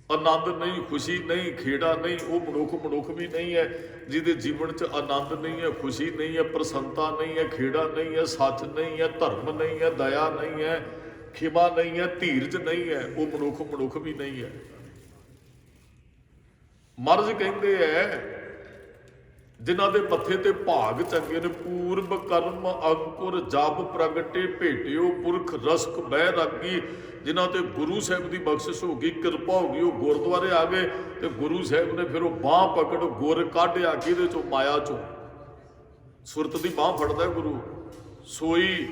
ਆਨੰਦ ਨਹੀਂ, ਖੁਸ਼ੀ ਨਹੀਂ, ਖੇੜਾ ਨਹੀਂ। ਉਹ ਮਨੁੱਖ ਵੀ ਨਹੀਂ ਹੈ ਜਿਹਦੇ ਜੀਵਨ 'ਚ ਆਨੰਦ ਨਹੀਂ ਹੈ, ਖੁਸ਼ੀ ਨਹੀਂ ਹੈ, ਪ੍ਰਸੰਨਤਾ ਨਹੀਂ ਹੈ, ਖੇੜਾ ਨਹੀਂ ਹੈ, ਸੱਚ ਨਹੀਂ ਹੈ, ਧਰਮ ਨਹੀਂ ਹੈ, ਦਇਆ ਨਹੀਂ ਹੈ, ਖਿਮਾ ਨਹੀਂ ਹੈ, ਧੀਰਜ ਨਹੀਂ ਹੈ। ਉਹ ਮਨੁੱਖ ਵੀ ਨਹੀਂ ਹੈ। ਮਰਜ਼ ਕਹਿੰਦੇ ਹੈ ਜਿਨ੍ਹਾਂ ਦੇ ਮੱਥੇ ਤੇ ਭਾਗ ਚੰਗੇ ਨੇ, ਪੂਰਬ ਕਰਮ ਅੰਕੁਰ ਜਬ ਪ੍ਰਗਟੇ ਭੇਟਿਓ ਪੁਰਖ ਰਸਕ ਬਹਿ ਰਾਗੀ। ਜਿਨ੍ਹਾਂ ਤੇ ਗੁਰੂ ਸਾਹਿਬ ਦੀ ਬਖਸ਼ਿਸ਼ ਹੋ ਗਈ, ਕਿਰਪਾ ਹੋ ਗਈ, ਉਹ ਗੁਰਦੁਆਰੇ ਆ ਗਏ, ਤੇ ਗੁਰੂ ਸਾਹਿਬ ਨੇ ਫਿਰ ਉਹ ਬਾਂਹ ਪਕੜ ਗੁਰ ਕੱਢਿਆ ਕਿਹਦੇ ਚੋਂ? ਮਾਇਆ ਚੋਂ। ਸੁਰਤ ਦੀ ਬਾਂਹ ਫੜਦਾ ਗੁਰੂ, ਸੋਈ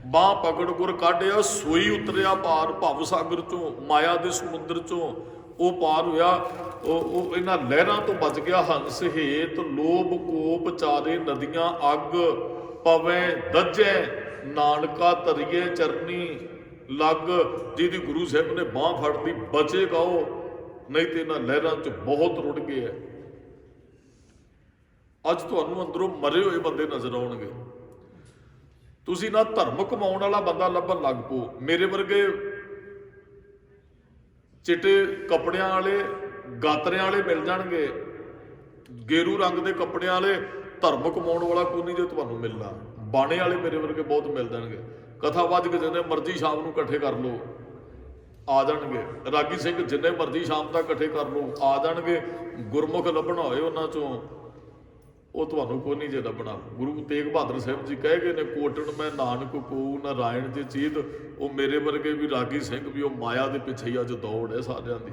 ਬਾਂਹ ਪਕੜ ਗੁਰ ਕੱਢਿਆ, ਸੋਈ ਉਤਰਿਆ ਪਾਰ ਭਵ ਸਾਗਰ ਚੋਂ, ਮਾਇਆ ਦੇ ਸਮੁੰਦਰ ਚੋਂ ਉਹ ਪਾਰ ਹੋਇਆ। ਉਹ ਇਹਨਾਂ ਲਹਿਰਾਂ ਤੋਂ ਬਚ ਗਿਆ। ਹੰਸ ਹੇਤ ਲੋਭ ਕੋਪ ਚਾਰੇ ਨਦੀਆਂ, ਅੱਗ ਪਵੇ ਦੱਜੈ ਨਾਨਕਾ ਤਰੀਏ ਚਰਨੀ ਲੱਗ। ਜਿਹਦੀ ਗੁਰੂ ਸਾਹਿਬ ਨੇ ਬਾਂਹ ਫੜਦੀ ਬਚੇਗਾ ਉਹ, ਨਹੀਂ ਤੇ ਇਹਨਾਂ ਲਹਿਰਾਂ 'ਚ ਬਹੁਤ ਰੁੜ ਗਏ ਹੈ। ਅੱਜ ਤੁਹਾਨੂੰ ਅੰਦਰੋਂ ਮਰੇ ਹੋਏ ਬੰਦੇ ਨਜ਼ਰ ਆਉਣਗੇ। ਤੁਸੀਂ ਨਾ ਧਰਮ ਕਮਾਉਣ ਵਾਲਾ ਬੰਦਾ ਲੱਭਣ ਲੱਗ ਪਓ। ਮੇਰੇ ਵਰਗੇ ਚਿੱਟੇ ਕੱਪੜਿਆਂ ਵਾਲੇ, ਗਾਤਰਿਆਂ ਵਾਲੇ ਮਿਲ ਜਾਣਗੇ, ਗੇਰੂ ਰੰਗ ਦੇ ਕੱਪੜਿਆਂ ਵਾਲੇ। ਧਰਮ ਕਮਾਉਣ ਵਾਲਾ ਕੋਈ ਨਹੀਂ ਜੇ ਤੁਹਾਨੂੰ ਮਿਲਣਾ। ਬਾਣੇ ਵਾਲੇ ਮੇਰੇ ਵਰਗੇ ਬਹੁਤ ਮਿਲ ਜਾਣਗੇ। ਕਥਾ ਵੱਜ ਕੇ ਜਿੰਨੇ ਮਰਜ਼ੀ ਸ਼ਾਮ ਨੂੰ ਇਕੱਠੇ ਕਰ ਲਓ, ਆ ਜਾਣਗੇ। ਰਾਗੀ ਸਿੰਘ ਜਿੰਨੇ ਮਰਜ਼ੀ ਸ਼ਾਮ ਤੱਕ ਇਕੱਠੇ ਕਰ ਲਓ, ਆ ਜਾਣਗੇ। ਗੁਰਮੁਖ ਲੱਭਣਾ ਹੋਏ ਉਹਨਾਂ ਚੋਂ, ਉਹ ਤੁਹਾਨੂੰ ਕੋਈ ਨਹੀਂ ਜੇ ਲੱਭਣਾ। ਗੁਰੂ ਤੇਗ ਬਹਾਦਰ ਸਾਹਿਬ ਜੀ ਕਹਿ ਗਏ ਨੇ, ਕੋਟਣ ਮੈਂ ਨਾਨਕ ਕੋ ਨਾਰਾਇਣ ਜੇ ਚੀਤ। ਉਹ ਮੇਰੇ ਵਰਗੇ ਵੀ ਰਾਗੀ ਸਿੰਘ ਵੀ ਉਹ ਮਾਇਆ ਦੇ ਪਿੱਛੇ ਹੀ ਅੱਜ ਦੌੜ ਹੈ ਸਾਰਿਆਂ ਦੀ।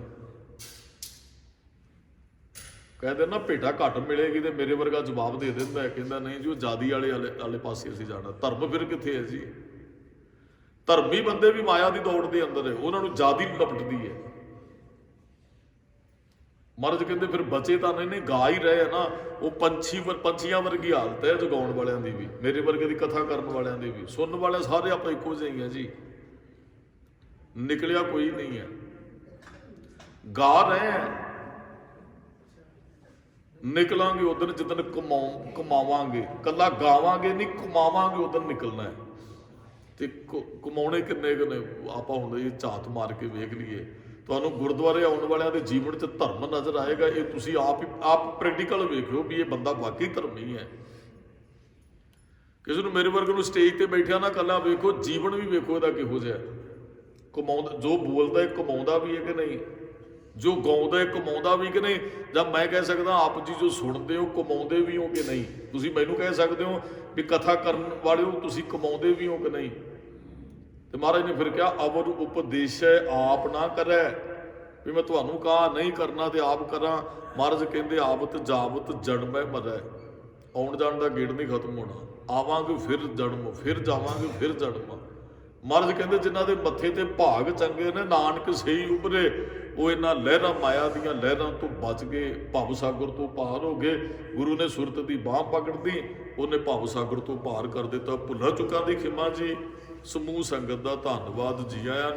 ਕਹਿੰਦੇ ਨਾ ਭੇਟਾ ਘੱਟ ਮਿਲੇਗੀ, ਤੇ ਮੇਰੇ ਵਰਗਾ ਜਵਾਬ ਦੇ ਦਿੰਦਾ ਹੈ, ਕਹਿੰਦਾ ਨਹੀਂ ਜੀ ਉਹ ਜਾਦੀ ਵਾਲੇ ਪਾਸੇ ਅਸੀਂ ਜਾਣਾ। ਧਰਮ ਫਿਰ ਕਿੱਥੇ ਹੈ ਜੀ? ਧਰਮੀ ਬੰਦੇ ਵੀ ਮਾਇਆ ਦੀ ਦੌੜ ਦੇ ਅੰਦਰ ਹੈ, ਉਹਨਾਂ ਨੂੰ ਜਾਦੀ ਲਪਟਦੀ ਹੈ। ਮਹਾਰਾਜ ਕਹਿੰਦੇ ਫਿਰ ਬਚੇ ਤਾਂ ਨਹੀਂ, ਗਾ ਹੀ ਰਹੇ ਨਾ। ਉਹ ਪੰਛੀਆਂ ਵਰਗੀ ਹਾਲਤ ਹੈ ਜਗਾਉਣ ਵਾਲਿਆਂ ਦੀ ਵੀ, ਮੇਰੇ ਵਰਗੇ ਦੀ ਕਥਾ ਕਰਨ ਵਾਲਿਆਂ ਦੀ ਵੀ। ਸੁਣਨ ਵਾਲੇ ਸਾਰੇ ਆਪਾਂ ਇੱਕੋ ਜਿਹੇ ਹਾਂ ਜੀ, ਨਿਕਲਿਆ ਕੋਈ ਨਹੀਂ ਹੈ। ਗਾ ਰਹੇ ਹੈ, ਨਿਕਲਾਂਗੇ ਉਦੋਂ ਜਿੱਦਣ ਕਮਾਵਾਂਗੇ। ਕੱਲਾ ਗਾਵਾਂਗੇ ਨਹੀਂ, ਕਮਾਵਾਂਗੇ ਉਦੋਂ ਨਿਕਲਣਾ ਹੈ। ਤੇ ਕਮਾਉਣੇ ਕਿੰਨੇ ਕੁ ਨੇ? ਆਪਾਂ ਹੁਣ ਇਹ ਝਾਤ ਮਾਰ ਕੇ ਵੇਖ ਲਈਏ, ਤੁਹਾਨੂੰ ਗੁਰਦੁਆਰੇ ਆਉਣ ਵਾਲਿਆਂ ਦੇ ਜੀਵਨ 'ਚ ਧਰਮ ਨਜ਼ਰ ਆਏਗਾ। ਇਹ ਤੁਸੀਂ ਆਪ ਪ੍ਰੈਕਟੀਕਲ ਵੇਖਿਓ ਵੀ ਇਹ ਬੰਦਾ ਵਾਕਈ ਧਰਮੀ ਹੈ। ਕਿਸੇ ਨੂੰ ਮੇਰੇ ਵਰਗੇ ਨੂੰ ਸਟੇਜ ਤੇ ਬੈਠਿਆ ਨਾ ਕੱਲਾ ਵੇਖੋ, ਜੀਵਨ ਵੀ ਵੇਖੋ ਇਹਦਾ ਕਿਹੋ ਜਿਹਾ। ਕਮਾਉਂਦਾ, ਜੋ ਬੋਲਦਾ ਹੈ ਕਮਾਉਂਦਾ ਵੀ ਹੈ ਕਿ ਨਹੀਂ, ਜੋ ਗਾਉਂਦਾ ਹੈ ਕਮਾਉਂਦਾ ਵੀ ਕਿ ਨਹੀਂ। ਜਾਂ ਮੈਂ ਕਹਿ ਸਕਦਾ ਆਪ ਜੀ ਜੋ ਸੁਣਦੇ ਹੋ ਕਮਾਉਂਦੇ ਵੀ ਹੋ ਕਿ ਨਹੀਂ। ਤੁਸੀਂ ਮੈਨੂੰ ਕਹਿ ਸਕਦੇ ਹੋ ਵੀ ਕਥਾ ਕਰਨ ਵਾਲਿਓ ਤੁਸੀਂ ਕਮਾਉਂਦੇ ਵੀ ਹੋ ਕਿ ਨਹੀਂ। ਤੇ ਮਹਾਰਾਜ ਨੇ ਫਿਰ ਕਿਹਾ ਅਵਰ ਉਪਦੇਸ਼ੈ ਆਪ ਨਾ ਕਰੈ, ਵੀ ਮੈਂ ਤੁਹਾਨੂੰ ਕਹਾ ਨਹੀਂ ਕਰਨਾ ਤੇ ਆਪ ਕਰਾਂ। ਮਹਾਰਾਜ ਕਹਿੰਦੇ ਆਵਤ ਜਾਵਤ ਜਨਮੈ ਮਰੈ, ਆਉਣ ਜਾਣ ਦਾ ਗੇੜ ਨਹੀਂ ਖਤਮ ਹੋਣਾ। ਆਵਾਂਗੇ ਫਿਰ ਜਨਮ, ਫਿਰ ਜਾਵਾਂਗੇ ਫਿਰ ਜਨਮ। ਮਹਾਰਾਜ ਕਹਿੰਦੇ ਜਿਨ੍ਹਾਂ ਦੇ ਮੱਥੇ ਤੇ ਭਾਗ ਚੰਗੇ ਨੇ, ਨਾਨਕ ਸਹੀ ਉਭਰੇ, ਉਹ ਇਹਨਾਂ ਲਹਿਰਾਂ ਮਾਇਆ ਦੀਆਂ ਲਹਿਰਾਂ ਤੋਂ ਬਚ ਗਏ, ਭਵ ਸਾਗਰ ਤੋਂ ਪਾਰ ਹੋ ਗਏ। ਗੁਰੂ ਨੇ ਸੁਰਤ ਦੀ ਬਾਂਹ ਪਕੜਦੀ, ਉਹਨੇ ਭਵ ਸਾਗਰ ਤੋਂ ਪਾਰ ਕਰ ਦਿੱਤਾ। ਭੁੱਲਾਂ ਚੁੱਕਾਂ ਦੀ ਖਿਮਾ ਜੀ। ਸਮੂਹ ਸੰਗਤ ਦਾ ਧੰਨਵਾਦ ਜੀ ਆਇਆਂ ਨੂੰ।